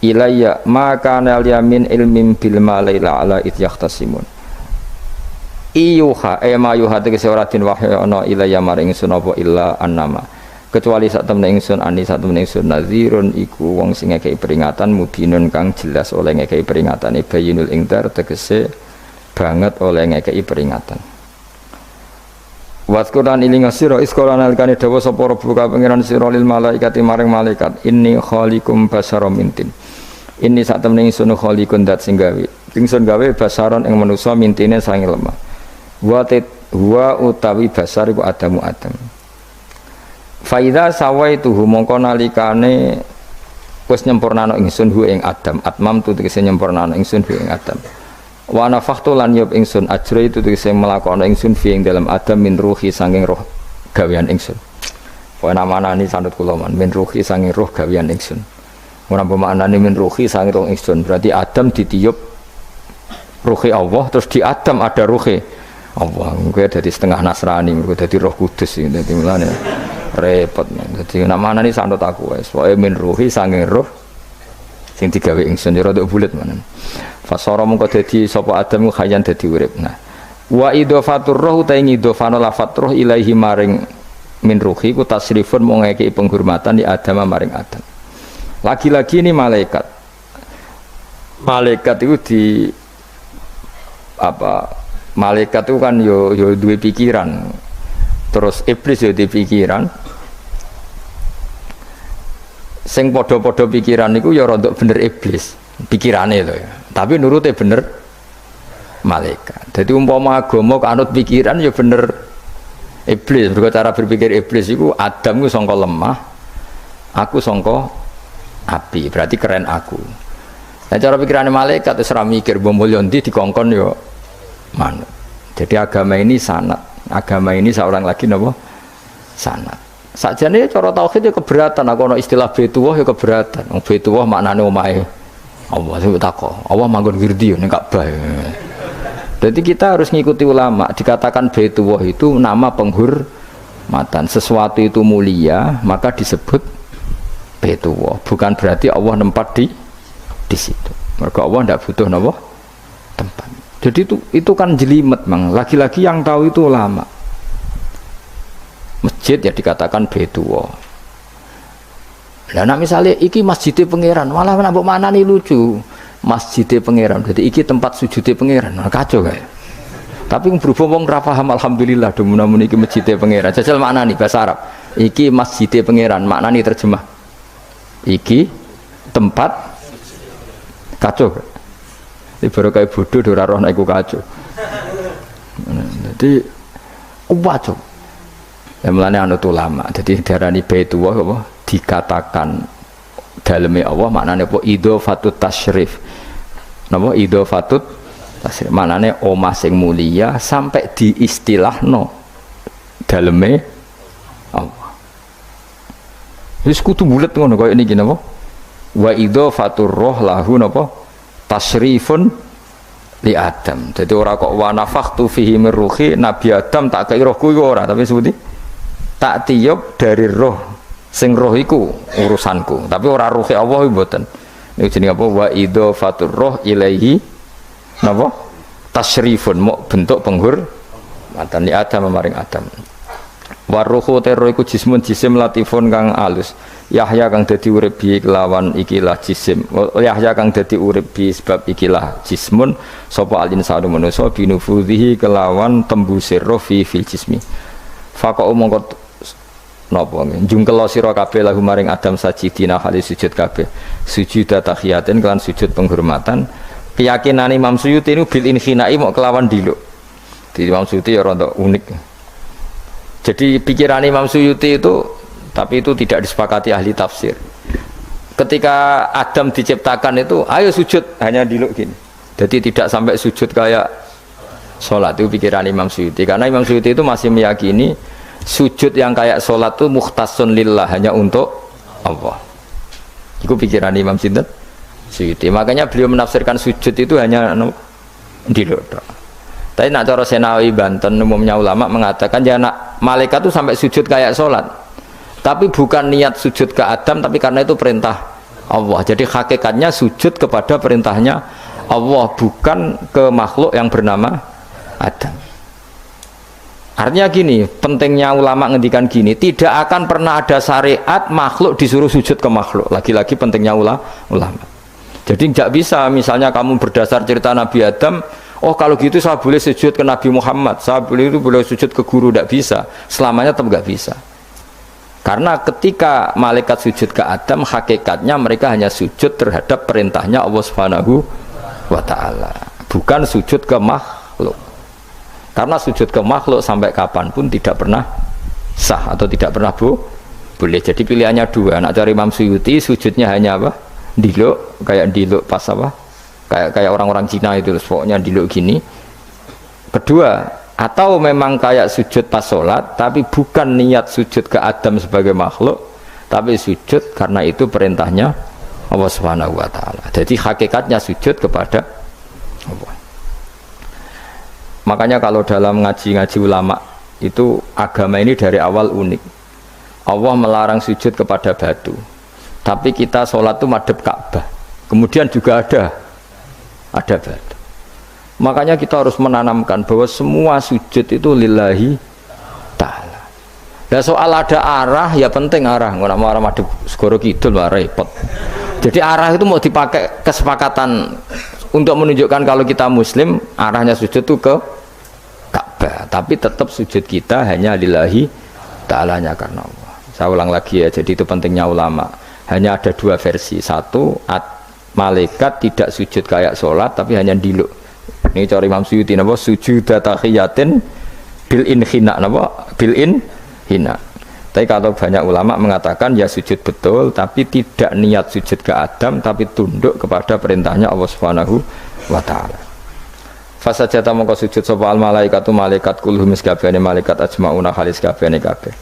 ilayya maka nal yamin ilmin bil malaila ala idyahtasimun iyuha ma yuha tegese ora den wahyu ana ilayya maring ingsun apa illa annama kecuali sak temne ingsun ani sak temne ingsun nazirun iku wong sing ngekeki peringatan mubinun kang jelas oleh ngekeki peringatan bayinul ingdar tegese banget oleh ngekeki peringatan. Waskuran ilinga sira iskola nalikane dawa sapa rabbuka pangeran sira lil malaikati maring malaikat inni khaliqum basaram mintin. Ini sak temene ingsun khaliqun dat sing gawe. Ingsun gawe basaron ing manusa mintine sange lemah. Wa utawi basar iku adamu adam. Faida sawaituhu mongko nalikane wis nyempurnano ingsun hu ing adam. Atmam tu tegese nyempurnano ingsun hu ing adam. Wa nafakhtu lan yub ingsun ajra itu tegese melakono ingsun fi ing dalam adam min ruhi saking roh gawean ingsun. Wa namanani sanut kula man min ruhi saking roh gawean ingsun. Ora pemaknane min ruhi saking roh ingsun berarti Adam ditiup ruhi Allah terus di Adam ada ruhi Allah. Kuwi dadi setengah Nasrani mergo dadi Roh Kudus iki dadi mulane repot. Dadi namanane sanut aku wis pokoke min ruhi saking roh sing digawe ingsun ya rada bulet manen. Fasara mengko dadi sapa Adam khayan dadi urip. Nah, wa idhofatur roh ta ing idhofano lafat roh ilaihi maring min ruhi ku tasrifun mung ngekeki penghormatan di Adam maring Adam. Lagi-lagi ini malaikat. Malaikat itu di apa? Malaikat itu kan yo duwe pikiran. Terus iblis yo duwe pikiran. Sing padha-padha pikiran niku ya rada bener iblis, pikirane lho ya. Tapi nurute bener malaikat. Jadi umpama agama kanut pikiran ya bener iblis. Mergo cara berpikir iblis iku Adam ku sangka lemah, aku sangka api, berarti keren aku. Nah cara pikirannya malaikat wis ora mikir mbok mulya ndi dikongkon yo manut. Jadi agama ini sanat. Agama ini seorang lagi napa? Sanat. Sakjane cara tauhid ya keberatan, aku ana istilah Baitullah ya keberatan. Wong Baitullah maknane omahe Allah sing takok. Allah manggon wirdi ning Ka'bah. Jadi kita harus ngikuti ulama. Dikatakan Baitullah itu nama penghormatan. Sesuatu itu mulia, maka disebut Baitullah. Bukan berarti Allah nempat di situ. Maka Allah tidak butuh napa tempat. Jadi itu kan jelimet, mang. Lagi-lagi yang tahu itu ulama. Masjid ya dikatakan Baitullah. Lah nek misale iki masjidé pangeran, malah nek mbok manani lucu. Masjidé pangeran. Jadi iki tempat sujudé pangeran. Nah, kacau kae. Tapi berhubung wong ra paham alhamdulillah demun iki masjidé pangeran. Jajal maknani bahasa Arab. Iki masjidé pangeran, maknani terjemah. Iki tempat kacau. Ini baru kayak bodoh ora roh nek iku kacau. Jadi kacau. Ya mulane anut ulama. Jadi darani Baitullah apa dikatakan daleme Allah maknane apa idhofatut tasyrif. Napa idhofatut tasyrif maknane omah sing mulia sampai diistilahno daleme Allah. Wis kudu bulet ngono kaya niki napa? Wa idzafatur roh lahu napa? Tasrifun li Adam. Jadi ora kok wa nafakhtu fihi min ruhi Nabi Adam tak kei rohku iku ora, tapi sebuti tak tiup dari roh sing roh iku urusanku, tapi ora ruhi Allah iku mboten. Niku jenenge apa? Wa idzafatur roh ilaihi napa? Tasrifun mau bentuk penghormatan li Adam maring Adam. Waruhu terro iku jismun jisim latifun kang alus. Yahya kang dadi urip bi kelawan ikilah jisim. Yahya kang dadi urip bi sebab ikilah jismun sapa alin sanu manusa binufudhihi kelawan tembusir roh fi fil jismi. Faqo mongko napa njungkel sira kabeh lahu maring Adam sajidina hali sujud kabeh. Sujud tahiyatin kelan sujud penghormatan. Keyakinan Imam Suyuti ini bil inhinai mau kelawan diluk. Di Imam Suyuti ya rada unik. Jadi pikiran Imam Suyuti itu, tapi itu tidak disepakati ahli tafsir. Ketika Adam diciptakan itu, ayo sujud hanya diluk gini. Jadi tidak sampai sujud kayak sholat, itu pikiran Imam Suyuti. Karena Imam Suyuti itu masih meyakini sujud yang kayak sholat itu mukhtasun lillah, hanya untuk Allah. Itu pikiran Imam Suyuti. Makanya beliau menafsirkan sujud itu hanya diluk. Tapi nak cara Senawi Banten umumnya ulama mengatakan ya nak malaikat itu sampai sujud kayak sholat, tapi bukan niat sujud ke Adam, tapi karena itu perintah Allah. Jadi hakikatnya sujud kepada perintahnya Allah, bukan ke makhluk yang bernama Adam. Artinya gini, pentingnya ulama ngendikan gini, tidak akan pernah ada syariat makhluk disuruh sujud ke makhluk. Lagi-lagi pentingnya ulama. Jadi tidak bisa misalnya kamu berdasar cerita Nabi Adam, oh kalau gitu saya boleh sujud ke Nabi Muhammad, saya boleh sujud ke guru, tidak bisa. Selamanya tetap nggak bisa. Karena ketika malaikat sujud ke Adam, hakikatnya mereka hanya sujud terhadap perintahnya Allah Subhanahu wa Ta'ala, bukan sujud ke makhluk. Karena sujud ke makhluk sampai kapanpun tidak pernah sah atau tidak pernah boleh. Jadi pilihannya dua. Nak cari Imam Suyuti sujudnya hanya apa? Diluk, kayak diluk pas apa? Kayak orang-orang Cina itu, pokoknya diluk gini. Kedua, atau memang kayak sujud pas sholat, tapi bukan niat sujud ke Adam sebagai makhluk, tapi sujud karena itu perintahnya Allah Subhanahu wa Ta'ala. Jadi hakikatnya sujud kepada Allah. Makanya kalau dalam ngaji-ngaji ulama itu, agama ini dari awal unik. Allah melarang sujud kepada batu, tapi kita sholat itu madhep Ka'bah. Kemudian juga ada batu. Makanya kita harus menanamkan bahwa semua sujud itu lillahi ta'ala. Dan soal ada arah, ya penting arah. Nggak mau arah madhep segoro kidul, lah repot. Jadi arah itu mau dipakai kesepakatan untuk menunjukkan kalau kita muslim, arahnya sujud itu ke Ka'bah. Tapi tetap sujud kita hanya lillahi ta'alanya karena Allah. Saya ulang lagi ya, jadi itu pentingnya ulama. Hanya ada dua versi. Satu, malaikat tidak sujud kayak sholat, tapi hanya diluk. Ini cara Imam Suyuti, napa? Sujud tahiyatin bil inhina, napa? Bil inhina. Tapi kalau banyak ulama mengatakan ya sujud betul, tapi tidak niat sujud ke Adam, tapi tunduk kepada perintahnya Allah Subhanahu wa Ta'ala. Fasajata mongko sujud sapa al malaikatu malaikat kulluhum sakabehane malaikat ajmauna halis kabehane kabeh.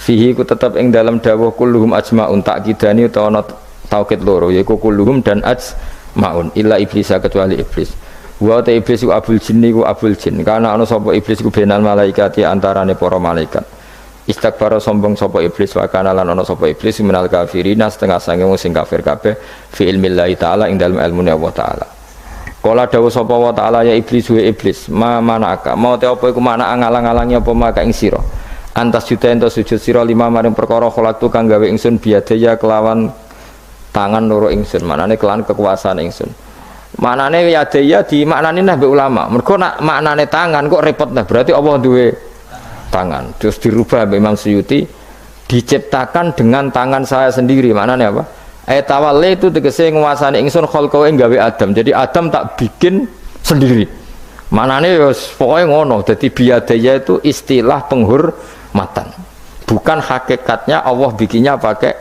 Fihi ku tetap ing dalam dawuh kulluhum ajmaun takkidani utawa taukid loro yaiku kulluhum dan ajmaun illa iblis kecuali iblis. Wa ta iblis ku abul jinni ku abul jin. Karena ana sapa iblis ku benal malaikati antarane para malaikat. Istakbara sombong sapa iblis wa kana lan ana sapa iblis minal kafirina setengah sange wong sing kafir kabeh fi ilmillahi taala ing dalem ilmune Allah taala. Kala dawuh sapa wa taala ya iblis wa iblis ma manaka mau te apa iku mana ngalang-alangi apa maka ing sira. Antas juta ento sujud sira lima maring perkara kholaktu kang gawe ingsun biadaya kelawan tangan loro ingsun, manane kelawan kekuasaan ingsun. Maknane yadaya di maknane nah ulama. Mergo nak maknane tangan kok repot nah, berarti Allah duwe tangan. Terus dirubah Imam Suyuti, diciptakan dengan tangan saya sendiri. Maknane apa? Tawalli itu tegese nguasani ingsun kholqo ing gawe Adam. Jadi Adam tak bikin sendiri. Maknane ya pokoke ngono. Dadi biadaya itu istilah penghormatan. Bukan hakikatnya Allah bikinnya pakai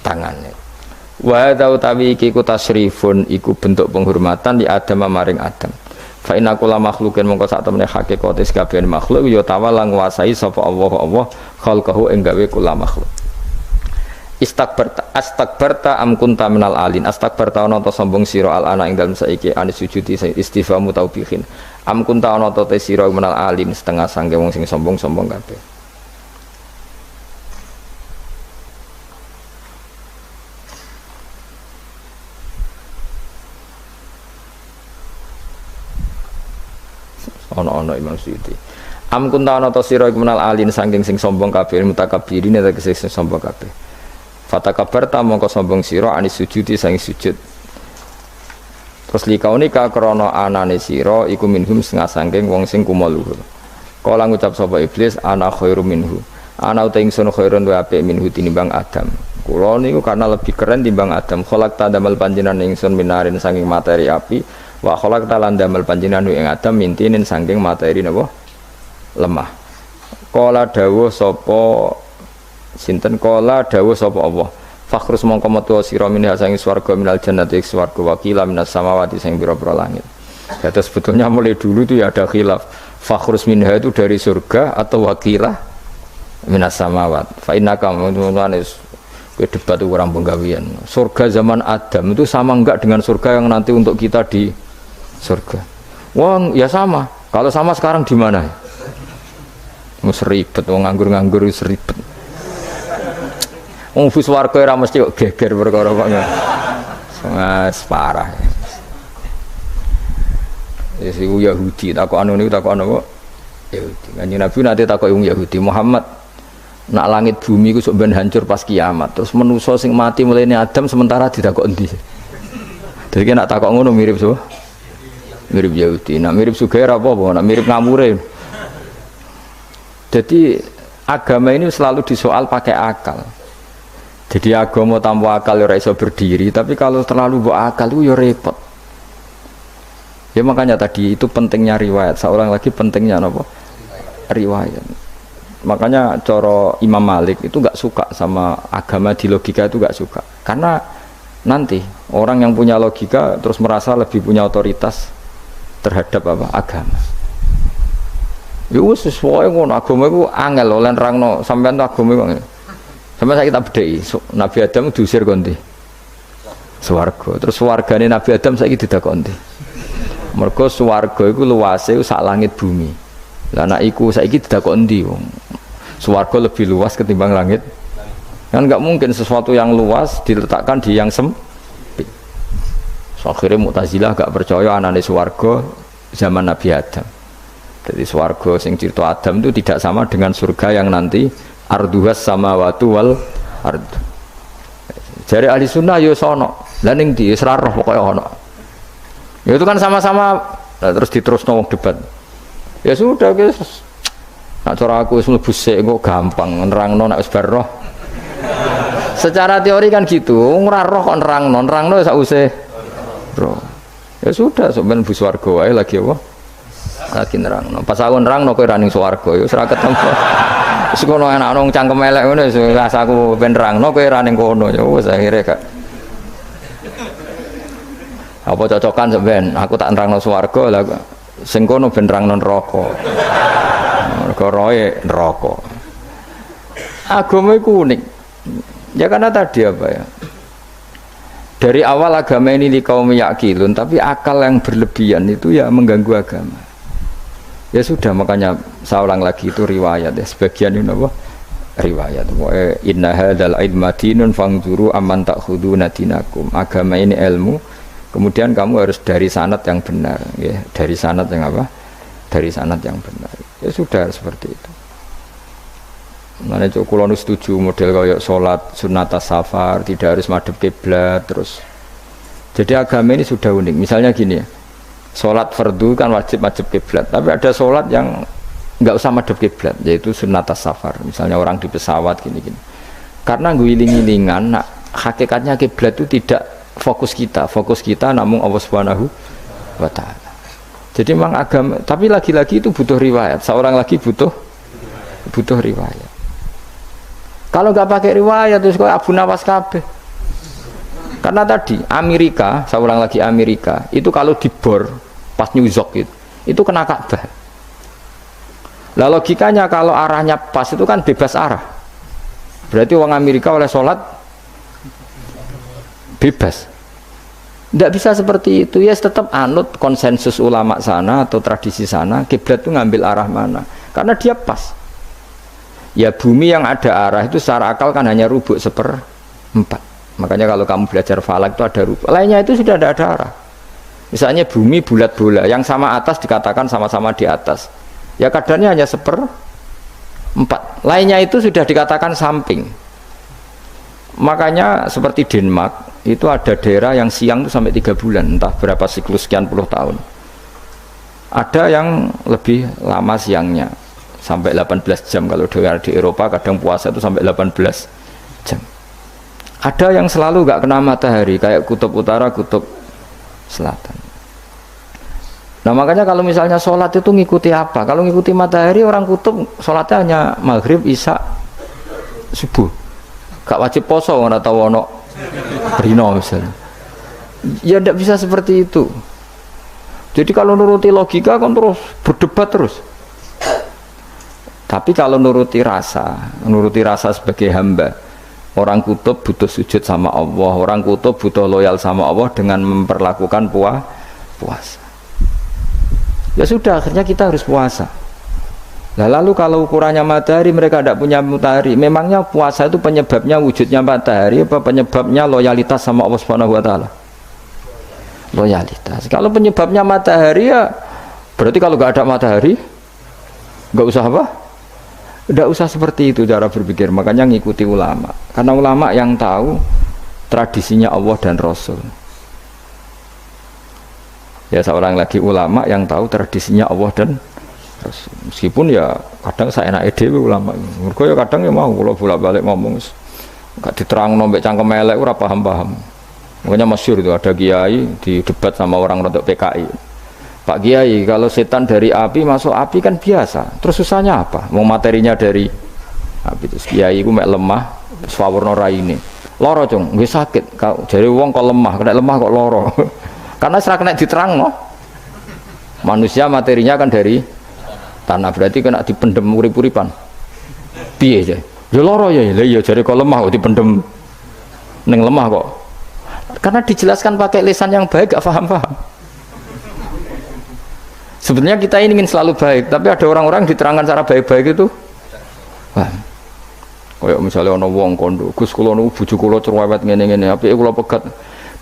tangannya. Wa utawi iki ku tasrifun iku bentuk penghormatan di Adam maring Adam. Fa inna kulla makhluqin mongko sak temene hakikate kabeh makhluk ya tawala nguasai sapa Allah khalqahu ing gawe kula makhluk. Astakbarta am kunta minal alin. Astakbarta ana ta sombong sira al ana ing dalem saiki anis sujudi istifamu taubihin. Am kunta ana ta sira minal alin setengah sangge wong sing sombong-sombong kabeh. Ono Imam Suyuti. Am kunta ana ta sira minal alin saking sing sombong kabeh mutakabbirin tegese sing sombong kabeh. Fatakabarta mongko sombong sira anis sujudi sang sujud. Terus likaunika krana anane sira iku minhum setengah saking wong sing kumo luhur. Kala ngucap sapa iblis ana khairu minhu. Ana uta ingsun khairun wa apik minhu tinimbang Adam. Kula niku karena lebih keren timbang Adam. Kholak tadamel panjenengan ingsun minarin saking materi api wa kholak talan damel panjenengan ing Adam mintinin saking materi napa lemah. Kala dawuh sapa sinten kala dawuh sapa Allah fakhrus mongko metu sira minha sangi swarga minal jannati swarga wakila minas samawati sing pira-pira langit. Jadi sebetulnya mulai dulu itu ya ada khilaf fakhrus minha itu dari surga atau wakila minas samawat. Fa innaka munuanis ke debat orang penggawean. Surga zaman Adam itu sama enggak dengan surga yang nanti untuk kita di surga? Wong ya sama. Kalau sama sekarang di mana? Mus ribet wong nganggur-nganggur wis ribet. Wong bus warga ora mesti kok geger perkara kok. Wes parah. Ya si Yahudi takok anu niku takok apa? Yahudi. Kanjeng Nabi nate takok wong Yahudi, Muhammad nak langit bumi ku sok ben hancur pas kiamat. Terus manusa sing mati mulane Adam sementara ditakok endi? Dadi nak takok ngono mirip so. Mirip Yahudi. Nak mirip sugih ora apa-apa, nak mirip ngamure. Jadi agama ini selalu disoal pakai akal. Jadi agama tanpa akal ya iso berdiri, tapi kalau terlalu bawa akal itu ya repot. Ya makanya tadi itu pentingnya riwayat. Seorang lagi pentingnya apa? Riwayat. Makanya coro Imam Malik itu nggak suka sama agama di logika itu nggak suka. Karena nanti orang yang punya logika terus merasa lebih punya otoritas terhadap apa? Agama. Ya wis sesuai ngono agama iku angel oleh nerangno sampean agama iku. Sampai saya kita bedheki Nabi Adam diusir konti swarga. Terus swargane Nabi Adam saiki didakoni. Mergo swarga iku luase sak langit bumi. Lah nek iku saiki didakoni ndi wong. Swarga lebih luas ketimbang langit. Kan enggak mungkin sesuatu yang luas diletakkan di yang sempit. So, akhirnya Mu'tazilah gak percaya anane swarga zaman Nabi Adam. Jadi swarga sing cerita Adam itu tidak sama dengan surga yang nanti arduhas samawati wal ard. Jari ahli sunnah yo sono. Lah ning ndi wis ra roh pokoke ono. Ya itu kan sama-sama terus diterusno wong debat. Ya sudah guys. Nak cara aku wis mlebu sik kok gampang nerangno nek wis bar roh. Secara teori kan gitu, ora roh kok nerangno sakwise roh. Ya sudah sok ben bu swarga wae lagi apa? Lagi nerangno. Pas aku nerangno kowe ra ning swarga ya wis ra ketemu. Wis kono enak nang cangkem elek ngono wis rasaku ben nerangno kowe ra ning kono ya wis akhire gak. Apa cocokan sampean? Aku tak nerangno swarga lah sing kono ben nerangno neraka. Mergo roe neraka. Agama iku unik. Ya karena tadi apa ya? Dari awal agama ini di kaum yakilun, tapi akal yang berlebihan itu ya mengganggu agama. Ya sudah, makanya saya ulang lagi itu riwayat ya. Sebagian ini apa? Riwayat. Inna hadzal ilma dinun fangzuru amman ta'khuduna dinakum. Agama ini ilmu. Kemudian kamu harus dari sanad yang benar, ya. Dari sanad yang apa? Dari sanad yang benar. Ya sudah seperti itu. Mana cok kulo nu setuju model kayak sholat sunat safar tidak harus madhep kiblat terus. Jadi agama ini sudah unik. Misalnya gini ya, sholat fardu kan wajib kiblat, tapi ada sholat yang nggak usah madhep kiblat, yaitu sunat safar. Misalnya orang di pesawat gini-gini. Karena guling-gilingan, nah, hakikatnya kiblat itu tidak fokus kita namun Allah Subhanahu wa Ta'ala. Jadi memang agama, tapi lagi-lagi itu butuh riwayat. Seorang lagi butuh riwayat. Kalau nggak pakai riwayat terus kayak Abu Nawas kabeh. Karena tadi Amerika, saya ulang lagi Amerika, itu kalau dibor pas New York itu kena Ka'bah. Lah logikanya kalau arahnya pas itu kan bebas arah. Berarti orang Amerika oleh sholat bebas. Tidak bisa seperti itu, ya tetap anut konsensus ulama sana atau tradisi sana, kiblat itu ngambil arah mana, karena dia pas. Ya bumi yang ada arah itu secara akal kan hanya rubuk 1/4. Makanya kalau kamu belajar falak itu ada rubuk, lainnya itu sudah ada arah. Misalnya bumi bulat bola, yang sama atas dikatakan sama-sama di atas, ya kadarnya hanya 1/4, lainnya itu sudah dikatakan samping. Makanya seperti Denmark itu ada daerah yang siang itu sampai 3 bulan, entah berapa siklus sekian puluh tahun. Ada yang lebih lama siangnya sampai 18 jam. Kalau daerah di Eropa kadang puasa itu sampai 18 jam. Ada yang selalu nggak kena matahari kayak kutub utara, kutub selatan. Nah makanya kalau misalnya sholat itu ngikuti apa? Kalau ngikuti matahari, orang kutub sholatnya hanya maghrib, isya, subuh. Gak wajib poso, nggak tahu ono rino misalnya. Ya tidak bisa seperti itu. Jadi kalau nuruti logika kan terus berdebat terus. Tapi kalau nuruti rasa sebagai hamba, orang kutub butuh sujud sama Allah, orang kutub butuh loyal sama Allah dengan memperlakukan puasa. Ya sudah, akhirnya kita harus puasa. Nah, lalu kalau ukurannya matahari, mereka tidak punya matahari. Memangnya puasa itu penyebabnya wujudnya matahari apa penyebabnya loyalitas sama Allah Subhanahu wa taala? Loyalitas. Kalau penyebabnya matahari, ya berarti kalau nggak ada matahari nggak usah apa? Nggak usah seperti itu cara berpikir. Makanya ngikuti ulama. Karena ulama yang tahu tradisinya Allah dan Rasul. Ya seorang lagi ulama yang tahu tradisinya Allah dan meskipun ya kadang saya enak dewe ulama, mergo ya kadang ya mau kalau bolak-balik ngomong gak diterang nombek cangkem elek ora paham-paham. Makanya masyhur itu ada kiai di debat sama orang rodok PKI. Pak Kiai, kalau setan dari api masuk api kan biasa. Terus susahnya apa? Mau materinya dari api. Terus kiai ku mek lemah, swawarna raine. Loro, Cung, nggih sakit. Jare wong kok lemah, kena lemah kok loro. Karena serak kena diterangno. Manusia materinya kan dari tanah, berarti kena dipendem urip-uripan. Piye aja? Ya loro ya, lah ya jare kok lemah kok dipendem ning lemah kok. Karena dijelaskan pakai lisan yang baik gak paham-paham. Sebenarnya kita ini ingin selalu baik, tapi ada orang-orang diterangkan cara baik-baik itu. Wah. Kayak misalnya ana wong kondo, Gus kula niku bojo kula cerewet ngene-ngene, apike kula pegat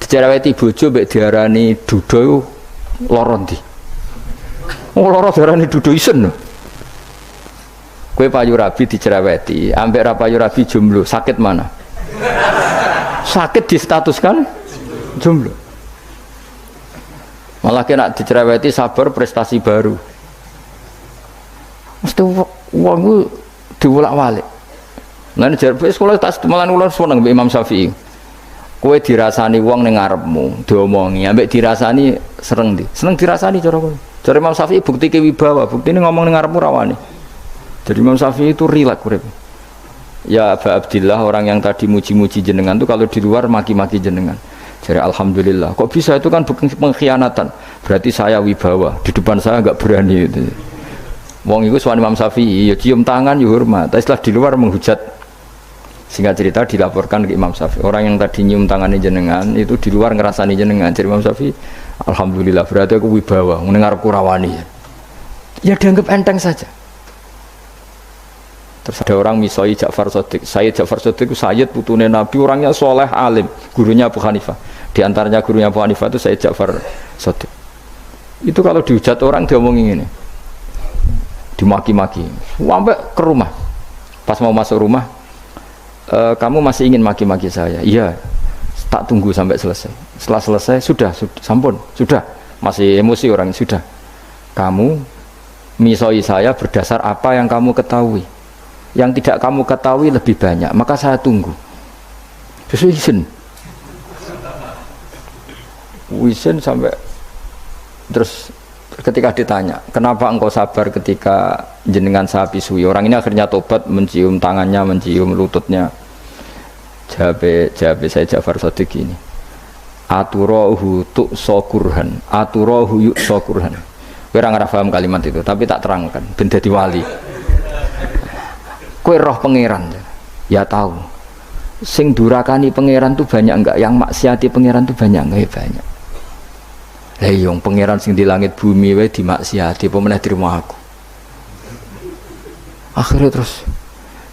dicereweti bojo mbek diarani duda lara ndi? Lara diarani duda isen. Kowe payu rabi dicereweti, ambek ra payu rabi jomblo, sakit mana? Sakit distatuskan jomblo. Malah kena dicereweti sabar prestasi baru. Mesti wong ku diwolak-walik. Lan jarpe sekolah tas malan kula seneng mbek Imam Syafi'i. Kowe dirasani wong ning ngarepmu, diomongi, ambek dirasani seneng ndi? Seneng dirasani cara kowe. Cara Imam Syafi'i bukti kewibawa, buktine ngomong ning ngarepmu rawani. Jadi Imam Syafi'i itu rileks urip. Ya Aba Abdillah, orang yang tadi muji-muji jenengan itu kalau di luar maki-maki jenengan. Jadi alhamdulillah. Kok bisa? Itu kan bukan pengkhianatan. Berarti saya wibawa, di depan saya enggak berani itu. Wong iku suami Imam Syafi'i, ya cium tangan ya hormat. Tapi setelah di luar menghujat. Singkat cerita dilaporkan ke Imam Syafi'i, orang yang tadi nyium tangannya jenengan itu di luar ngerasani jenengan. Jadi Imam Syafi'i, alhamdulillah berarti aku wibawa, mendengarku rawani. Ya dianggap enteng saja. Terus ada orang misoi Ja'far Shadiq, Sayyid Ja'far Shadiq itu Sayyid putune Nabi, orangnya soleh alim, gurunya Abu Hanifah. Di antaranya gurunya Abu Hanifah itu Sayyid Ja'far Shadiq. Itu kalau dihujat orang diomongin ini, dimaki-maki, sampai ke rumah. Pas mau masuk rumah, kamu masih ingin maki-maki saya? Iya, tak tunggu sampai selesai. Setelah selesai, sudah sampun, sudah. Masih emosi orang, sudah. Kamu misoi saya berdasar apa yang kamu ketahui. Yang tidak kamu ketahui lebih banyak, maka saya tunggu. Terus Wisen sampai terus ketika ditanya, kenapa engkau sabar ketika jenengan saya pisui? Orang ini akhirnya tobat, mencium tangannya, mencium lututnya. Jawab saya Ja'far Shadiq ini. Aturahu tu'sokurhan, aturahu yu'sokurhan. Kowe ora paham kalimat itu, tapi tak terangkan ben dadi wali. Kowe roh pangeran. Ya tahu. Sing durakani pangeran tuh banyak enggak? Yang maksiati pangeran tuh banyak enggak? Ya banyak. Lah yang pangeran sing di langit bumi wae dimaksiati, apa meneh terima aku. Akhirnya terus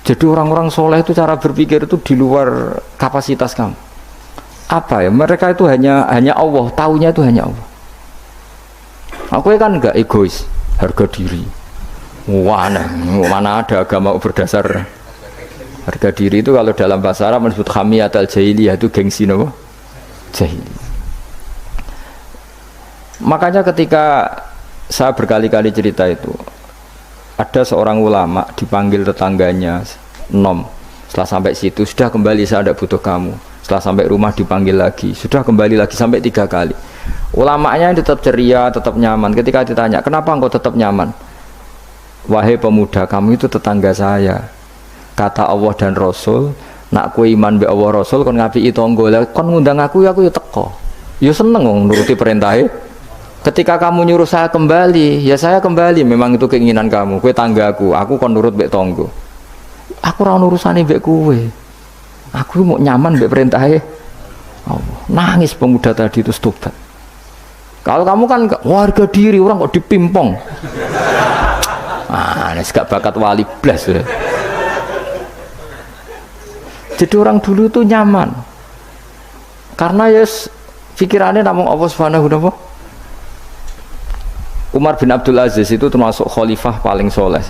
jadi orang-orang soleh itu cara berpikir itu di luar kapasitas kamu. Apa ya? Mereka itu hanya Allah, taunya itu hanya Allah. Aku kan enggak egois, harga diri. Mana ada agama berdasar harga diri itu. Kalau dalam bahasa Arab disebut hamiyatul jahiliyah, itu gengsi apa? Jahiliyah. Makanya ketika saya berkali-kali cerita itu, ada seorang ulama dipanggil tetangganya, nom, setelah sampai situ, sudah kembali, saya tidak butuh kamu. Setelah sampai rumah dipanggil lagi, sudah kembali lagi sampai 3 kali. Ulamanya tetap ceria, tetap nyaman. Ketika ditanya, kenapa engkau tetap nyaman? Wahai pemuda, kamu itu tetangga saya. Kata Allah dan Rasul, nak ku iman be Allah Rasul kon ngapi tangga. Lah kon ngundang aku ya teko. Ya seneng nuruti perintahnya. Ketika kamu nyuruh saya kembali, ya saya kembali. Memang itu keinginan kamu. Kue tanggaku, aku kon nurut be tangga. Aku ora urusane mbek kowe. Aku mau nyaman mbek perintahnya Allah. Nangis pemuda tadi itu tobat. Kalau kamu kan warga diri, orang kok dipimpong. Ini gak bakat wali blas. Jadi orang dulu itu nyaman. Karena yes, pikirannya namung Allah Subhanahu wa ta'ala. Umar bin Abdul Aziz itu termasuk khalifah paling soleh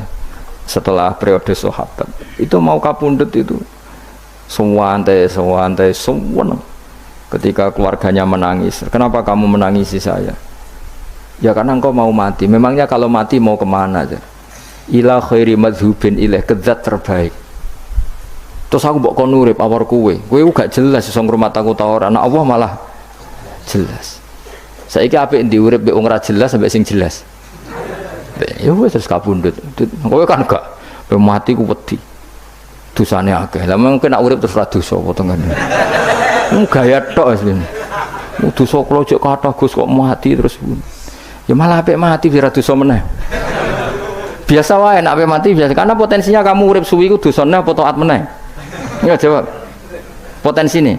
setelah periode sahabat. Itu mau kapundhut itu semua ketika keluarganya menangis. Kenapa kamu menangisi saya? Ya karena engkau mau mati. Memangnya kalau mati mau kemana aja? Ila khairi madhubin ilaih, ke zat terbaik. Terus aku mbok kon urip awar kowe gak jelas iso ngrumat aku ta ora. Nah Allah malah jelas. Saiki apik ndi urip mbek wong ora jelas sampai sing jelas. Ya wis terus kapundhut. Kowe kan gak mati ku wedi. Dosane akeh. Lah mungkin nek urip terus ora dosa apa to ngene. Gaya tok wis. Dosa kula jek kathah Gus kok mati terus. Ya malah apik mati ora dosa meneh. Biasa wae nek apik mati biasa karena potensinya kamu urip suwi ku dosane apa taat meneh. Ya jawab. Potensine.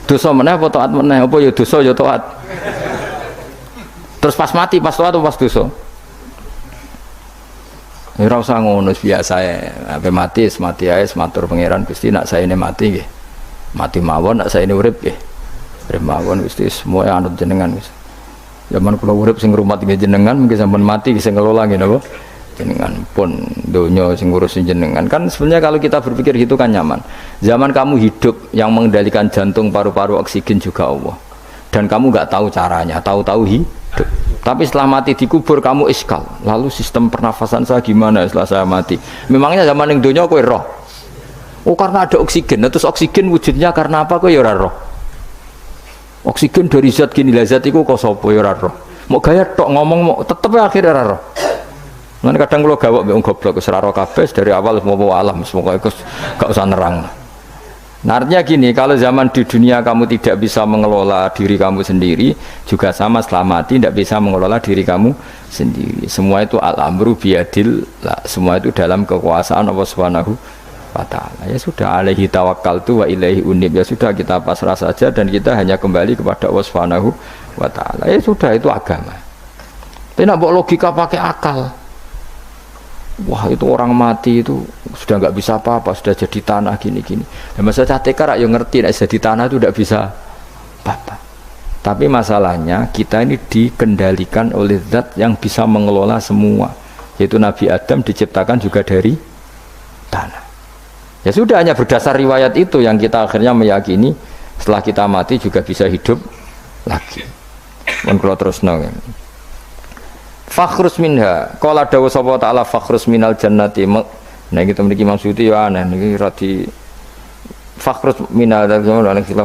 Dosa meneh apa taat meneh? Apa ya dosa ya taat. Terus pas mati pas taat atau pas dosa? Ya ora usah ngono biasa ya. Ape mati ae matur pangeran Gusti nak saene mati nggih. Mati mawon nak saene urip nggih. Urip mawon Gusti semua anut jenengan wis. Zaman kula urip sing ngrumat nggih jenengan mungkin sampean mati sing ngelola nggih napa? Jenengan pun donya sing ngurusin jenengan. Kan sebenarnya kalau kita berpikir gitu kan nyaman. Zaman kamu hidup yang mengendalikan jantung, paru-paru, oksigen juga Allah. Dan kamu nggak tahu caranya, tahu-tahu hidup. Tapi setelah mati dikubur kamu iskal. Lalu sistem pernafasan saya gimana setelah saya mati? Memangnya zaman yang dunia kowe roh. Oh karena ada oksigen. Terus oksigen wujudnya karena apa? Kowe ya ora roh. Oksigen dari zat gini lah zat iku kok sapa ya ora roh. Mau gaya tok ngomong mau tetep akhir ora roh. Lan kadang kula gawok mbek wong goblok wis ora roh kabeh dari awal mau alam semoga iku gak usah nerang. Nah, artinya gini, kalau zaman di dunia kamu tidak bisa mengelola diri kamu sendiri, juga sama setelah mati tidak bisa mengelola diri kamu sendiri. Semua itu al-amru biyadillah, semua itu dalam kekuasaan Allah Subhanahu wa ta'ala. Ya sudah, alaihi tawakkaltu wa ilaihi unib. Ya sudah, kita pasrah saja dan kita hanya kembali kepada Allah Subhanahu wa ta'ala. Ya sudah, itu agama. Tapi nak bawa logika pakai akal. Wah itu orang mati itu sudah nggak bisa apa-apa, sudah jadi tanah gini-gini. Dan masa catekar yang ngerti, nah, jadi tanah itu tidak bisa apa-apa. Tapi masalahnya kita ini dikendalikan oleh zat yang bisa mengelola semua. Yaitu Nabi Adam diciptakan juga dari tanah. Ya sudah, hanya berdasar riwayat itu yang kita akhirnya meyakini setelah kita mati juga bisa hidup lagi. Kalau terus nongeng. Fakhrus minha, qala dawu sapa ta'ala fakhrus minal jannati. Nah kita memiliki maksud itu ya aneh niki radi fakhrus minal dan khilaf.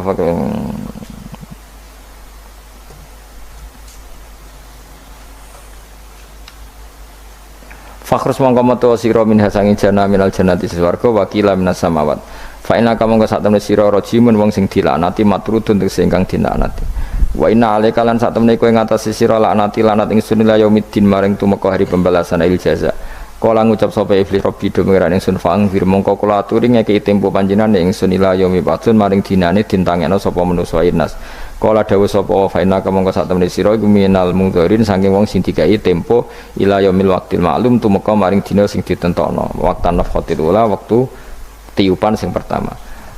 Fakhrus mongko metu sira minha sanging jannah minal jannati swarga wakila minas samawat. Fa inna ka mongko sak temne sira rajimun wong sing dilaknati matrudun tegese ingkang dilaknati. Wa inna alaika lan sak temne kowe ngatasi sira laknati lanat ingsun ila yaumiddin maring tumeka hari pembalasan il jaza. Kala ngucap sapa iblis Rabbi do pengiran ingsun fang fir mongko kula aturi ngeki tempo panjenengan ingsun ila yaumi batun maring dinane dintangekno sapa manusa inas. Kala dawuh sapa fa inna mongko sak temene sira iku minal mungdharin saking wong sing dikai tempo ila yaumil waqtil ma'lum tumeka maring dina sing ditentokno. Waqtan nafkhatil ula wektu tiupan sing pertama.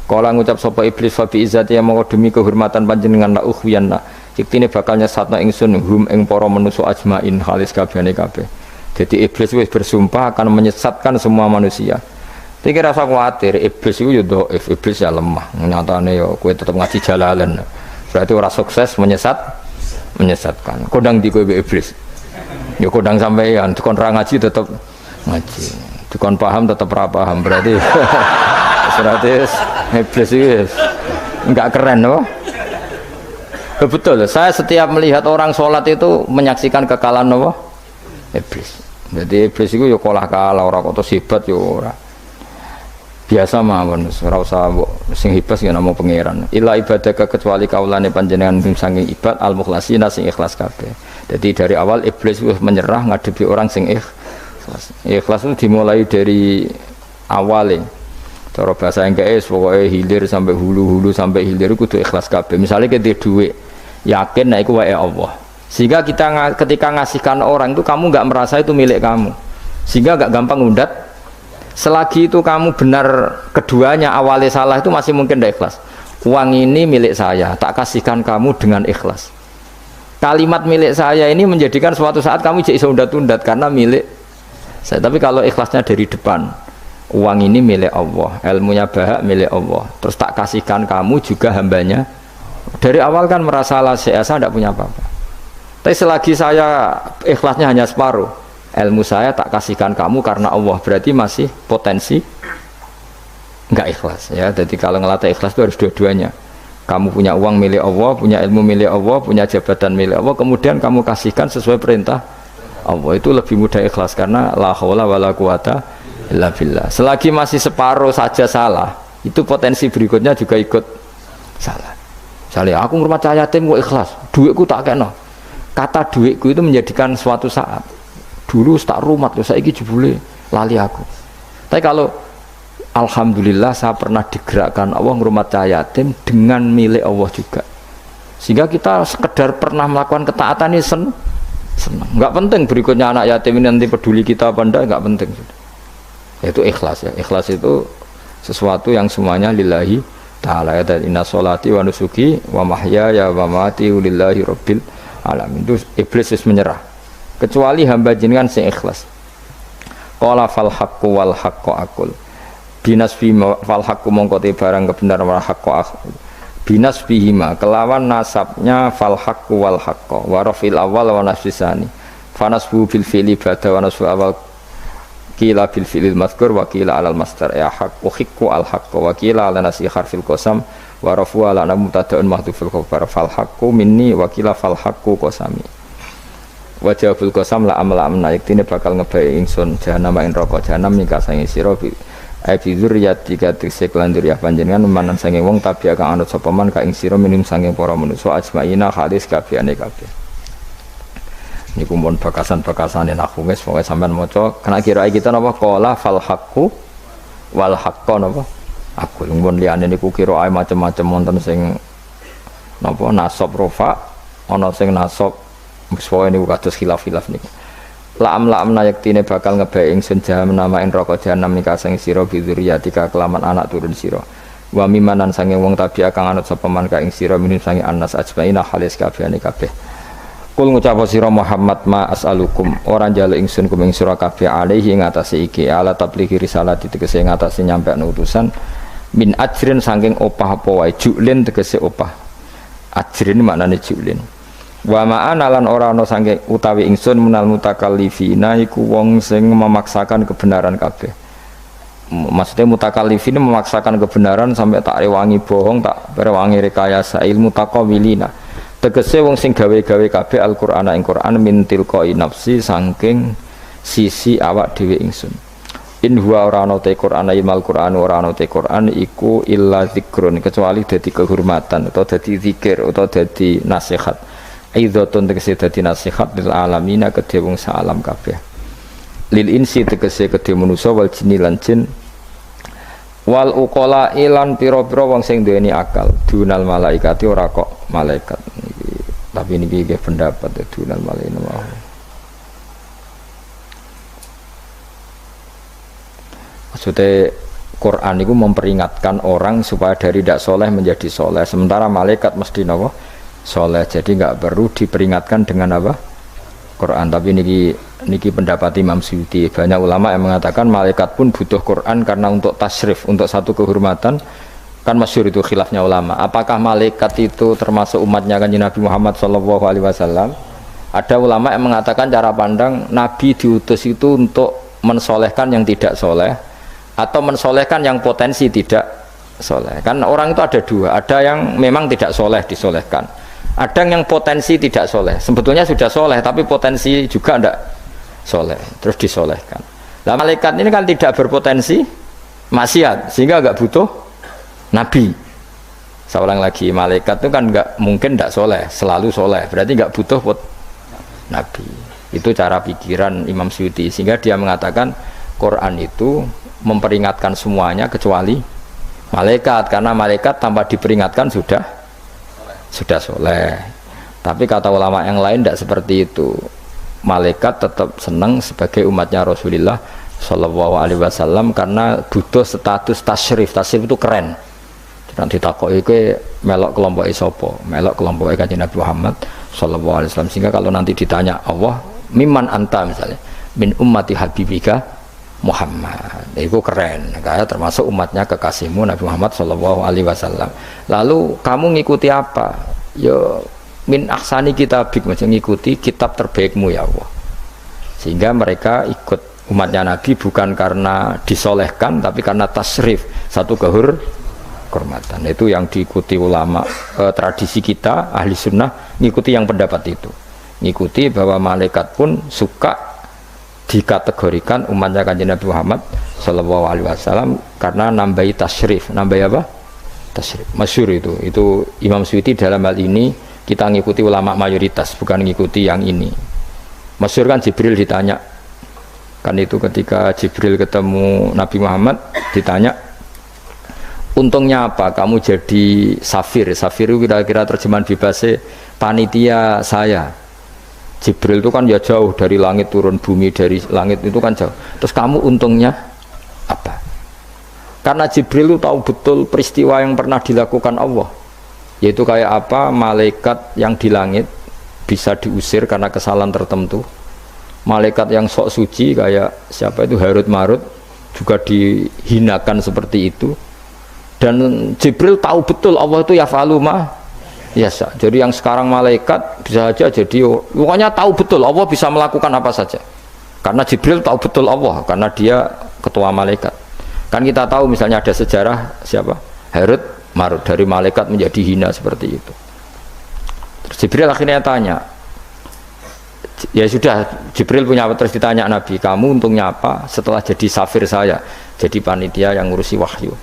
Kala ngucap sapa iblis fa bi izzati mongko demi kehormatan panjenengan la ukhwiyanna. Iktine bakal nyesatno ingsun hum ing para manusa ajmain halis kabehane kabeh. Jadi iblis wis bersumpah akan menyesatkan semua manusia. Tapi rasa khawatir, iblis itu ya dhaif, iblis ya lemah. Nyatane ya kowe tetep ngaji jalalan. Berarti ora sukses menyesatkan. Kodang di kowe iblis. Ya kodang sampeyan, dikon ra ngaji tetep ngaji. Dikon paham tetep ra paham. Berarti iblis itu enggak keren loh. Betul, saya setiap melihat orang sholat itu menyaksikan kekalahan apa? Iblis. Jadi iblis itu ya kalah ora kok hebat ya ora. Biasa mawon, ora usah sing hebat ya namung pangeran. Illa ibadaka kecuali kaulane panjenengan saking ibad al-mukhlasina sing ikhlas kabeh. Jadi dari awal iblis wis menyerah ngadepi orang sing ikhlas. Ikhlas itu dimulai dari awalnya. Cara bahasa Inggris pokoknya hilir sampai hulu sampai hilir kudu ikhlas kabeh. Misalnya kita duit yakin nek iku wae Allah. Sehingga kita ketika ngasihkan orang itu kamu nggak merasa itu milik kamu, sehingga nggak gampang undat. Selagi itu kamu benar keduanya awalnya salah itu masih mungkin tidak ikhlas. Uang ini milik saya, tak kasihkan kamu dengan ikhlas. Kalimat milik saya ini menjadikan suatu saat kamu jadi undat-undat karena milik saya. Tapi kalau ikhlasnya dari depan, uang ini milik Allah, ilmunya bahak milik Allah, terus tak kasihkan kamu juga hambanya. Dari awal kan merasa saya tidak punya apa-apa. Tapi selagi saya ikhlasnya hanya separuh, ilmu saya tak kasihkan kamu karena Allah, berarti masih potensi enggak ikhlas ya. Jadi kalau ngelatih ikhlas itu harus dua-duanya. Kamu punya uang milik Allah, punya ilmu milik Allah, punya jabatan milik Allah, kemudian kamu kasihkan sesuai perintah Allah, itu lebih mudah ikhlas karena la haula wala quwata illa billah. Selagi masih separuh saja salah, itu potensi berikutnya juga ikut salah. Misalnya aku ngurmat yatim kok ikhlas, duitku tak kena. Kata duitku itu menjadikan suatu saat dulu tak rumat loh, saya ini jebule lali aku. Tapi kalau alhamdulillah saya pernah digerakkan Allah ngurmat yatim dengan milik Allah juga, sehingga kita sekedar pernah melakukan ketaatan ini senang. Nggak penting berikutnya anak yatim ini nanti peduli kita apa enggak, nggak penting. Itu ikhlas ya. Ikhlas itu sesuatu yang semuanya lillahi ta'ala ya. Dan inna sholati wa nusuki wa mahyaya wa mamati lillahi rabbil alamin. Itu iblis menyerah kecuali hamba jenengan sing ikhlas. Qala fal haqqu wal haqqu aqul binasbi fal haqqu mongko te barang kebenaran wal haqqu aqul binasbihima kelawan nasabnya fal haqqu wal haqqu wa rafil awal wa nasbisani fanasbu bil fi'li ba'da wa nasbu awal kila bil fi'lil mazkur wa kila alal masdar ya haqqu hiqqu al haqqu wa kila ala nasi harfil qasam wa rafu ala mubtada'un mahdhuful khabar fal haqqu minni wa kila fal haqqu qasami wa jawabul qasam la amla amna yaktine bakal ngebae ingsun jahanam ing neraka jahanam nika sange sira bi dzurriyyati katik lan dzurriyyah panjenengan manan sange wong tabi kang anut sapa man ka ing sira minim sange para manusa ajmaina hadis kabehane kabeh. Niku mun bakasan-bakasane aku wis pokoke sampean maca kena kira kita napa qala fal haqqu wal haqqu napa aku mun liyane niku kira ae macam-macam wonten sing napa nasab rofa ana sing nasab pokoke niku kados khilaf-khilaf niku la yaktine bakal ngebae ingsun jahanam nama ing neraka jahanam nika sing sira bidzuriyatika kelaman anak turun sira wa mimanan sange wong tabi kang anut sapa man ka ing sira minim sange anas ajmaina halis kabehane kabeh. Kul ngucap sira Muhammad ma as'alukum orang njaluk ingsun kum ing sira kabeh alaihi ngatasi iki ala tablighi risalati tegese ngatasi nyampe utusan min ajrin saking opah apa wae julin tegese opah ajrin maknane julin wa ma'ana lan ora ana saking utawi ingsun menal mutakallifina iku wong sing memaksakan kebenaran kabeh. Maksudnya mutakallifin memaksakan kebenaran sampai tak rewangi bohong tak rewangi rekayasa ilmu taqawilina tegese wong sing gawe-gawe kabeh Al-Qur'an ing Qur'an min tilqai nafsi saking sisi awak dhewe ingsun. In huwa ora ana te Qur'an ilmal Qur'an ora ana te Qur'an iku illa zikrun kecuali dadi kehormatan atau dadi zikir atau dadi nasihat. Aidzatun tegese dadi nasihat lil alamina kedhe wong salam kabeh. lil insi tegese kedhe manusa wal jinni lan jin wal uqala ilan pira-pira wong sing duweni akal dunal malaikati ora kok malaikat niki tapi niki nggih pendapat dunal malaikati maksudnya Quran itu memperingatkan orang supaya dari tidak soleh menjadi soleh, sementara malaikat mesti nopo soleh, jadi nggak perlu diperingatkan dengan apa Quran. Tapi niki pendapat Imam Suyuti. Banyak ulama yang mengatakan malaikat pun butuh Quran karena untuk tasrif, untuk satu kehormatan. Kan masyhur itu khilafnya ulama. Apakah malaikat itu termasuk umatnya Kanjeng Nabi Muhammad SAW? Ada ulama yang mengatakan cara pandang Nabi diutus itu untuk mensolehkan yang tidak soleh, atau mensolehkan yang potensi tidak soleh. Kan orang itu ada dua, ada yang memang tidak soleh disolehkan, ada yang potensi tidak soleh, sebetulnya sudah soleh tapi potensi juga tidak soleh, terus disolehkan. Nah malaikat ini kan tidak berpotensi maksiat, sehingga nggak butuh nabi. Seorang lagi, malaikat itu kan nggak mungkin tidak soleh, selalu soleh, berarti nggak butuh nabi. Itu cara pikiran Imam Suyuti, sehingga dia mengatakan Quran itu memperingatkan semuanya kecuali malaikat, karena malaikat tanpa diperingatkan sudah soleh. Tapi kata ulama yang lain tidak seperti itu. Malaikat tetap senang sebagai umatnya Rasulullah Shallallahu Alaihi Wasallam karena butuh status tasrif. Tasrif itu keren. Nanti takok itu melok kelompok isopo, melok kelompok Kanjeng Nabi Muhammad Shallallahu Alaihi Wasallam. Sehingga kalau nanti ditanya Allah, mimman anta misalnya, min ummati habibika Muhammad, itu keren, kayak termasuk umatnya kekasihmu Nabi Muhammad Shallallahu Alaihi Wasallam. Lalu kamu ngikuti apa? Yo min ahsani kitabik, macam ngikuti kitab terbaikmu ya Allah. Sehingga mereka ikut umatnya Nabi bukan karena disolehkan, tapi karena tasrif, satu kehormatan. Itu yang diikuti ulama. Tradisi kita ahli sunnah ngikuti yang pendapat itu, ngikuti bahwa malaikat pun suka dikategorikan umatnya Kanjeng Nabi Muhammad Sallallahu Alaihi Wasallam karena nambahi tasrif. Nambahi apa? Tasrif. Masyhur itu Imam Suyuti dalam hal ini kita ngikuti ulama mayoritas, bukan ngikuti yang ini. Masyhur kan Jibril ditanya, kan itu ketika Jibril ketemu Nabi Muhammad ditanya, untungnya apa kamu jadi safir? Safir itu kira-kira terjemahan bebasnya panitia saya. Jibril itu kan ya jauh dari langit turun bumi, dari langit itu kan jauh. Terus kamu untungnya apa? Karena Jibril itu tahu betul peristiwa yang pernah dilakukan Allah, yaitu kayak apa malaikat yang di langit bisa diusir karena kesalahan tertentu. Malaikat yang sok suci kayak siapa itu Harut Marut juga dihinakan seperti itu. Dan Jibril tahu betul Allah itu yaf'alu ma yasa. Jadi yang sekarang malaikat bisa saja jadi, pokoknya tahu betul Allah bisa melakukan apa saja. Karena Jibril tahu betul Allah, karena dia ketua malaikat. Kan kita tahu misalnya ada sejarah siapa? Harut Marut, dari malaikat menjadi hina seperti itu. Terus Jibril akhirnya tanya, ya sudah, Jibril punya apa? Terus ditanya Nabi, kamu untungnya apa setelah jadi safir saya, jadi panitia yang ngurusi wahyu?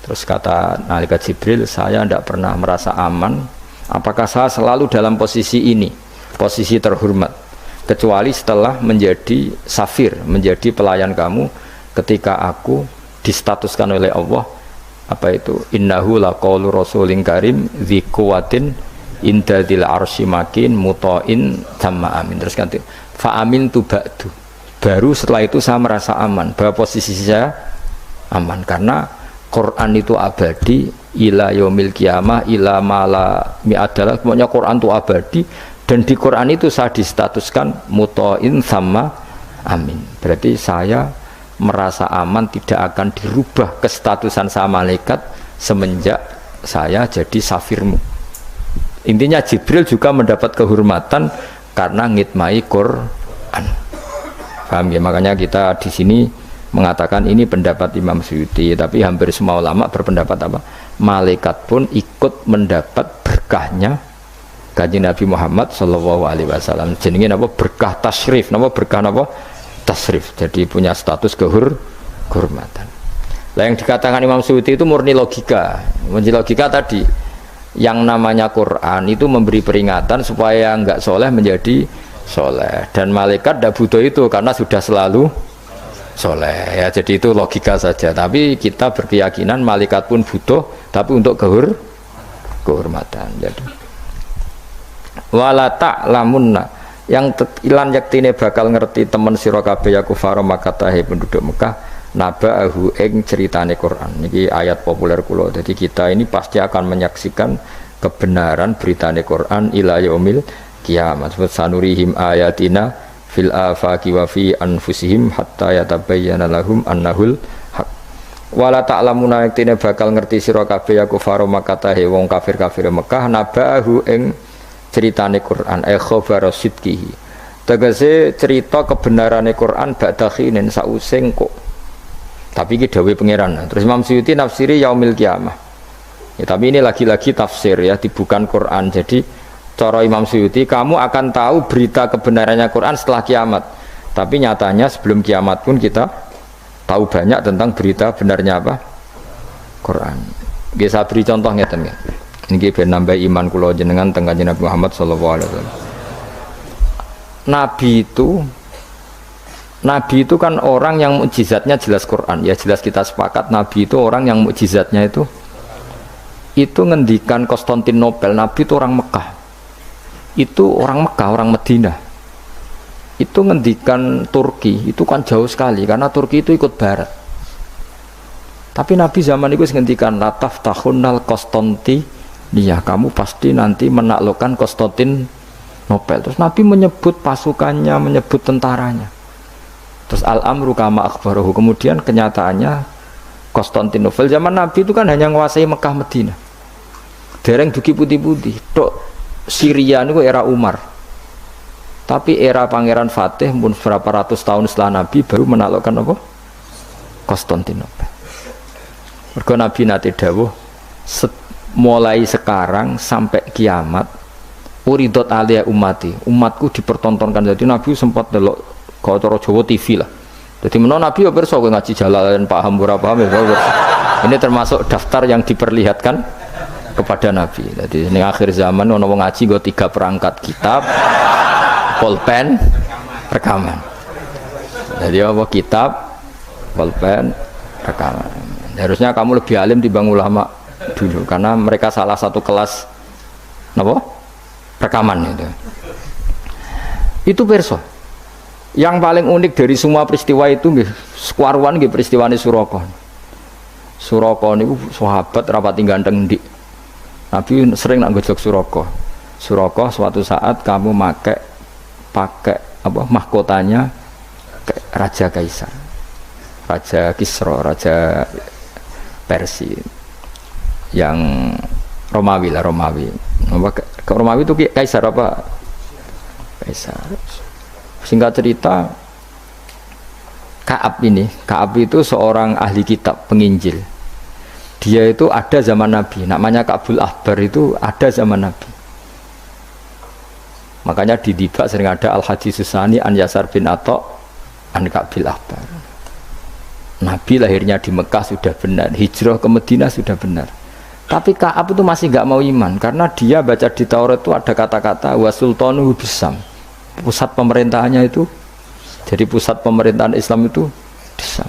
Terus kata malaikat Jibril, saya tidak pernah merasa aman. Apakah saya selalu dalam posisi ini, posisi terhormat, kecuali setelah menjadi safir, menjadi pelayan kamu, ketika aku distatuskan oleh Allah, apa itu, innahu laqaulu rasulin karim dzi quwwatin inda dzil arsy makin muta'in tamma amin. Terus ganti fa amin tu ba'du, baru setelah itu saya merasa aman, bahwa posisi saya aman, karena Quran itu abadi ila yaumil qiyamah ila mala mi'adalah, pokoknya Quran itu abadi, dan di Quran itu saya distatuskan muta'in sama amin. Berarti saya merasa aman, tidak akan dirubah kestatusan saya malaikat semenjak saya jadi safirmu. Intinya Jibril juga mendapat kehormatan karena ngitmai Quran. Paham ya? Makanya kita di sini mengatakan ini pendapat Imam Suyuti, tapi hampir semua ulama berpendapat apa? Malaikat pun ikut mendapat berkahnya Kanjeng Nabi Muhammad Shallallahu Alaihi Wasallam. Jenenge apa? Berkah tasrif. Nama berkah apa? Tasrif. Jadi punya status kehormatan. Lah yang dikatakan Imam Suyuti itu murni logika. Murni logika tadi, yang namanya Quran itu memberi peringatan supaya enggak soleh menjadi soleh, dan malaikat tidak butuh itu karena sudah selalu soleh ya. Jadi itu logika saja, tapi kita berkeyakinan malaikat pun butuh, tapi untuk kehormatan. Jadi wala ta'lamunna, yang ilan yaktine bakal ngerti temen sira kabeh ya kufar Makkah tahe penduduk Mekah naba'ahu ing ceritane Quran. Niki ayat populer kula. Jadi kita ini pasti akan menyaksikan kebenaran beritane Quran ila yaumil kiamat. Sanurihim ayatina fil afaqi wa fi anfusihim hatta yatabayyana lahum annahul haq. Wala ta'lamuna yaktine bakal ngerti sira kabeh ya kufar Makkah tahe wong kafir-kafir Mekah naba'ahu ing ceritane Quran khabar sidqihi, tegese cerita kebenarane Quran ba'da khinin sause kok. Tapi iki dawuh pangeran. Terus Imam Suyuti nafsiri yaumil kiamah. Ya, tapi ini lagi-lagi tafsir ya, bukan Quran. Jadi cara Imam Suyuti kamu akan tahu berita kebenarannya Quran setelah kiamat. Tapi nyatanya sebelum kiamat pun kita tahu banyak tentang berita benarnya apa? Quran. Nggih saya beri contoh ngeten nggih. Niki ben nambah iman kula jenengan teng Kanjeng Nabi Muhammad sallallahu alaihi wasallam. Nabi itu kan orang yang mukjizatnya jelas Quran. Ya jelas kita sepakat Nabi itu orang yang mukjizatnya itu ngendikan Konstantinopel. Nabi itu orang Mekah. Itu orang Mekah, orang Madinah. Itu ngendikan Turki, itu kan jauh sekali karena Turki itu ikut barat. Tapi Nabi zaman itu ngendikan lataf tahunnal Konstanti. Dia kamu pasti nanti menaklukkan Konstantinopel. Terus Nabi menyebut pasukannya, menyebut tentaranya. Terus al-amru kama akhbarahu. Kemudian kenyataannya Konstantinopel zaman Nabi itu kan hanya menguasai Mekah Madinah. Dereng duki putih-putih. Tok Syria itu era Umar. Tapi era Pangeran Fatih pun berapa ratus tahun setelah Nabi baru menaklukkan apa? Konstantinopel. Mergo Nabi nate dawuh mulai sekarang sampai kiamat uridot alia umatku dipertontonkan. Jadi Nabi sempat delok kalau cara Jawa TV lah. Jadi menawa Nabi ya pirsa ngaji Jalalain paham ora paham ya. Ini termasuk daftar yang diperlihatkan kepada Nabi. Jadi ini akhir zaman ono wong ngaji nggo 3 perangkat kitab, pulpen, rekaman. Jadi apa kitab, pulpen, rekaman. Harusnya kamu lebih alim dibanding ulama dulu karena mereka salah satu kelas apa? Rekaman itu perso. Yang paling unik dari semua peristiwa itu nggih sekuaruan nggih peristiwane Suraka. Suraka niku sahabat rapati ganteng ndik. Nabi sering nak gojlok Suraka. Suraka suatu saat kamu pakai apa mahkotanya Raja Kaisar. Raja Kisra, Raja Persia. Yang Romawi lah, Romawi. Romawi itu kaisar apa? Kaisar. Singkat cerita, Ka'ab itu seorang ahli kitab, penginjil. Dia itu ada zaman Nabi, namanya Ka'bul Ahbar itu ada zaman Nabi. Makanya di Dibak sering ada Al-Hadis Susani An Yasar bin Atok An Ka'bil Ahbar. Nabi lahirnya di Mekah sudah benar, hijrah ke Madinah sudah benar. Tapi Ka'ab itu masih nggak mau iman karena dia baca di Taurat itu ada kata-kata wa sultanuhu bisam. Pusat pemerintahannya itu, jadi pusat pemerintahan Islam itu di Sam.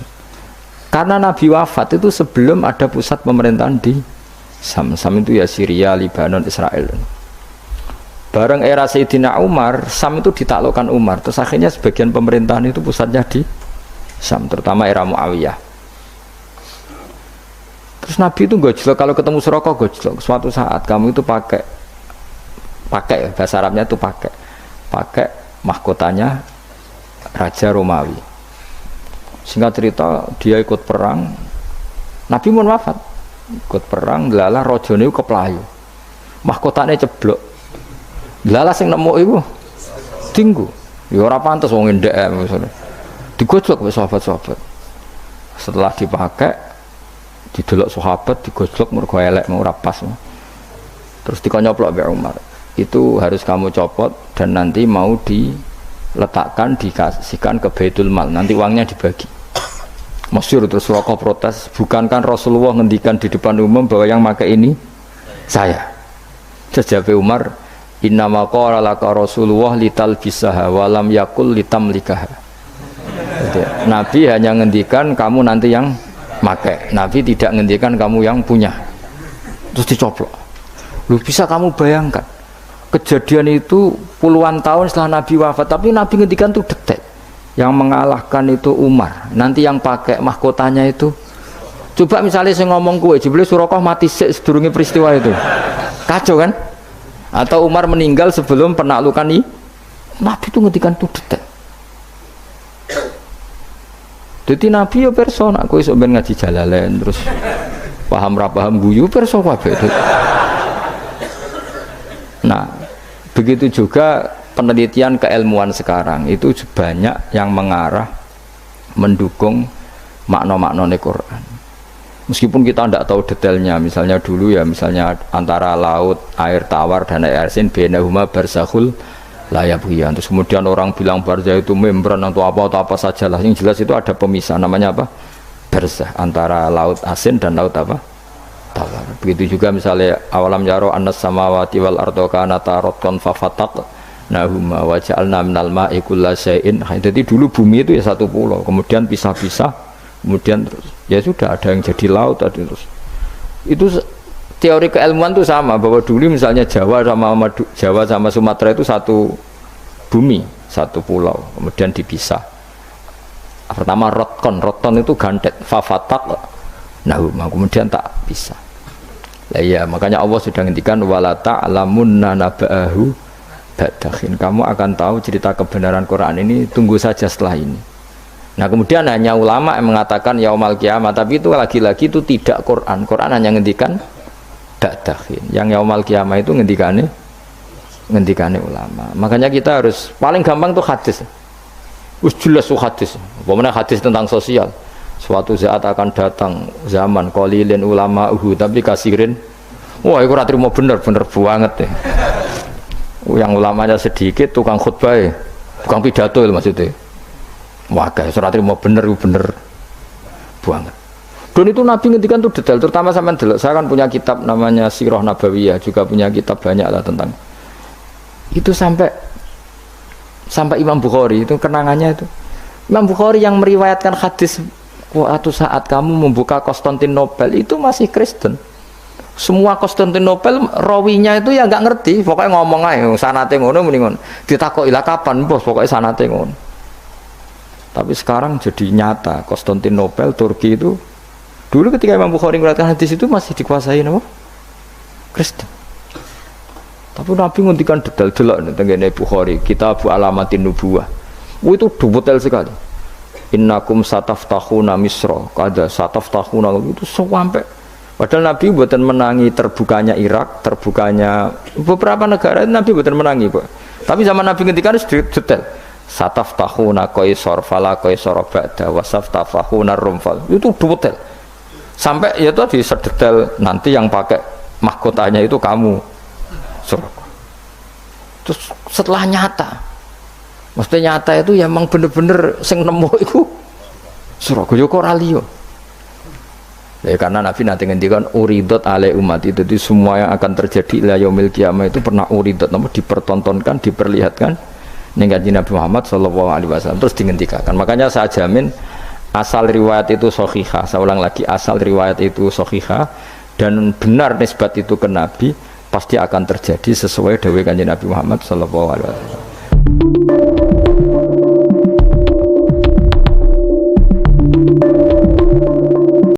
Karena Nabi wafat itu sebelum ada pusat pemerintahan di Sam. Sam itu ya Syria, Lebanon, Israel. Bareng era Sayyidina Umar, Sam itu ditaklukkan Umar. Terus akhirnya sebagian pemerintahan itu pusatnya di Sam, terutama era Muawiyah. Terus Nabi itu gojlok, kalau ketemu Suraka gojlok. Suatu saat kamu itu pakai bahasa Arabnya itu pakai mahkotanya Raja Romawi. Singkat cerita dia ikut perang. Nabi pun wafat. Ikut perang, lala rojone keplayu. Mahkotanya ceblok. Lala sing nemu iku tinggu. Ya ora pantes wong ndek misalnya. Digojlok wis sahabat-sahabat. Setelah dipakai didelok sahabat digojlok mergo elek ora pas. Terus dikonyoplok mbek Umar. Itu harus kamu copot dan nanti mau diletakkan dikasihkan ke Baitul Mal. Nanti uangnya dibagi. Masyhur. Terus Suraka protes, bukankah Rasulullah ngendikan di depan umum bahwa yang pakai ini saya? Jawab Umar, Innama qala laka Rasulullah litalbisaha wa lam yakul litamlikaha. Nabi hanya ngendikan kamu nanti yang pakai. Nabi tidak ngendikan kamu yang punya. Terus dicoplok. Lu bisa kamu bayangkan kejadian itu puluhan tahun setelah Nabi wafat, tapi Nabi ngendikan itu detik. Yang mengalahkan itu Umar. Nanti yang pakai mahkotanya itu. Coba misalnya saya ngomong kue, Jibril Surakoh mati sedurunge peristiwa itu. Kacau kan? Atau Umar meninggal sebelum penaklukan ini, Nabi itu ngendikan itu detik. Jadi Nabi ya perso, aku iso ben ngaji Jalalain terus paham ra paham guyu perso kabeh. Nah, begitu juga penelitian keilmuan sekarang itu banyak yang mengarah mendukung makna-makna Quran. Meskipun kita tidak tahu detailnya, misalnya dulu ya, misalnya antara laut, air tawar dan air asin, bainahuma barzakhul la yabghiyan. Terus kemudian orang bilang barzah itu membran atau apa saja lah. Yang jelas itu ada pemisah, namanya apa? Barzah, antara laut asin dan laut apa? Tawar. Begitu juga misalnya awalam yaro annas samawati wal ardo kanata ratqan fafataq nahuma wa ja'alna minal ma'i kulla syai'in. Jadi dulu bumi itu ya satu pulau, kemudian pisah-pisah. Kemudian terus ya sudah ada yang jadi laut tadi terus. Itu teori keilmuan itu sama, bahwa dulu misalnya Jawa sama Sumatera itu satu bumi, satu pulau, kemudian dipisah. Pertama roton itu gandet, fafatak, nah kemudian tak bisa. Lah ya, makanya Allah sudah ngendikan wala ta'lamunna naba'ahu ba'dahin. Kamu akan tahu cerita kebenaran Quran ini, tunggu saja setelah ini. Nah kemudian hanya ulama yang mengatakan yaumal kiamat, tapi itu lagi-lagi itu tidak Quran. Quran hanya ngendikan ba'dahin. Yang yaumal kiamat itu ngendikane ulama. Makanya kita harus paling gampang tuh hadis. Wis jelas tuh hadis. Pokoknya hadis tentang sosial. Suatu saat akan datang zaman qalilin ulama tapi kasirin. Wah, itu ora trimo bener banget ya. Yang ulamanya sedikit, tukang khutbah, tukang pidato maksudnya. Wah, guys, ora trimo bener banget. Dan itu Nabi ngendikan tuh detail, terutama sampean delok. Saya kan punya kitab namanya Sirah Nabawiyah, juga punya kitab banyak lah tentang itu sampai Imam Bukhari itu kenangannya itu. Imam Bukhari yang meriwayatkan hadis suatu saat kamu membuka Konstantinopel itu masih Kristen. Semua Konstantinopel rawinya itu ya nggak ngerti, pokoknya ngomong aja sanate ngono muni ngono. Ditakoki lah kapan bos, pokoknya sanate ngono. Tapi sekarang jadi nyata Konstantinopel Turki itu dulu ketika Imam Bukhari meriwayatkan hadis itu masih dikuasai apa? Kristen. Tapi Nabi ngendikan detail-detail tentang Bukhari, Kitab Alamatin Nubuwah. Itu detail sekali. Innakum sataftahuna Misra, kada sataftahuna itu sampai. Padahal Nabi buatan menangi terbukanya Irak, terbukanya beberapa negara Nabi buatan menangi, Pak. Tapi zaman Nabi ngendikan detail. Sataftahuna Qaisar fala Qaisar ba'da wasaftahuna Rumfal. Itu detail. Sampai ya tadi sedetail nanti yang pakai mahkotanya itu kamu. Suraka. Terus setelah nyata, maksudnya nyata itu ya emang bener-bener sing nemu itu Suraka yo ora liya. Ya karena Nabi nanti ngendikan uridot ale umat itu, jadi semua yang akan terjadi la yaumil qiyamah itu pernah uridot, namun dipertontonkan, diperlihatkan ning kanjeng Nabi Muhammad sallallahu alaihi wasallam, terus dihentikan. Makanya saya jamin asal riwayat itu sahihah, saya ulang lagi, asal riwayat itu sahihah dan benar nisbat itu ke Nabi, pasti akan terjadi sesuai dawuh kanjeng Nabi Muhammad sallallahu alaihi wasallam.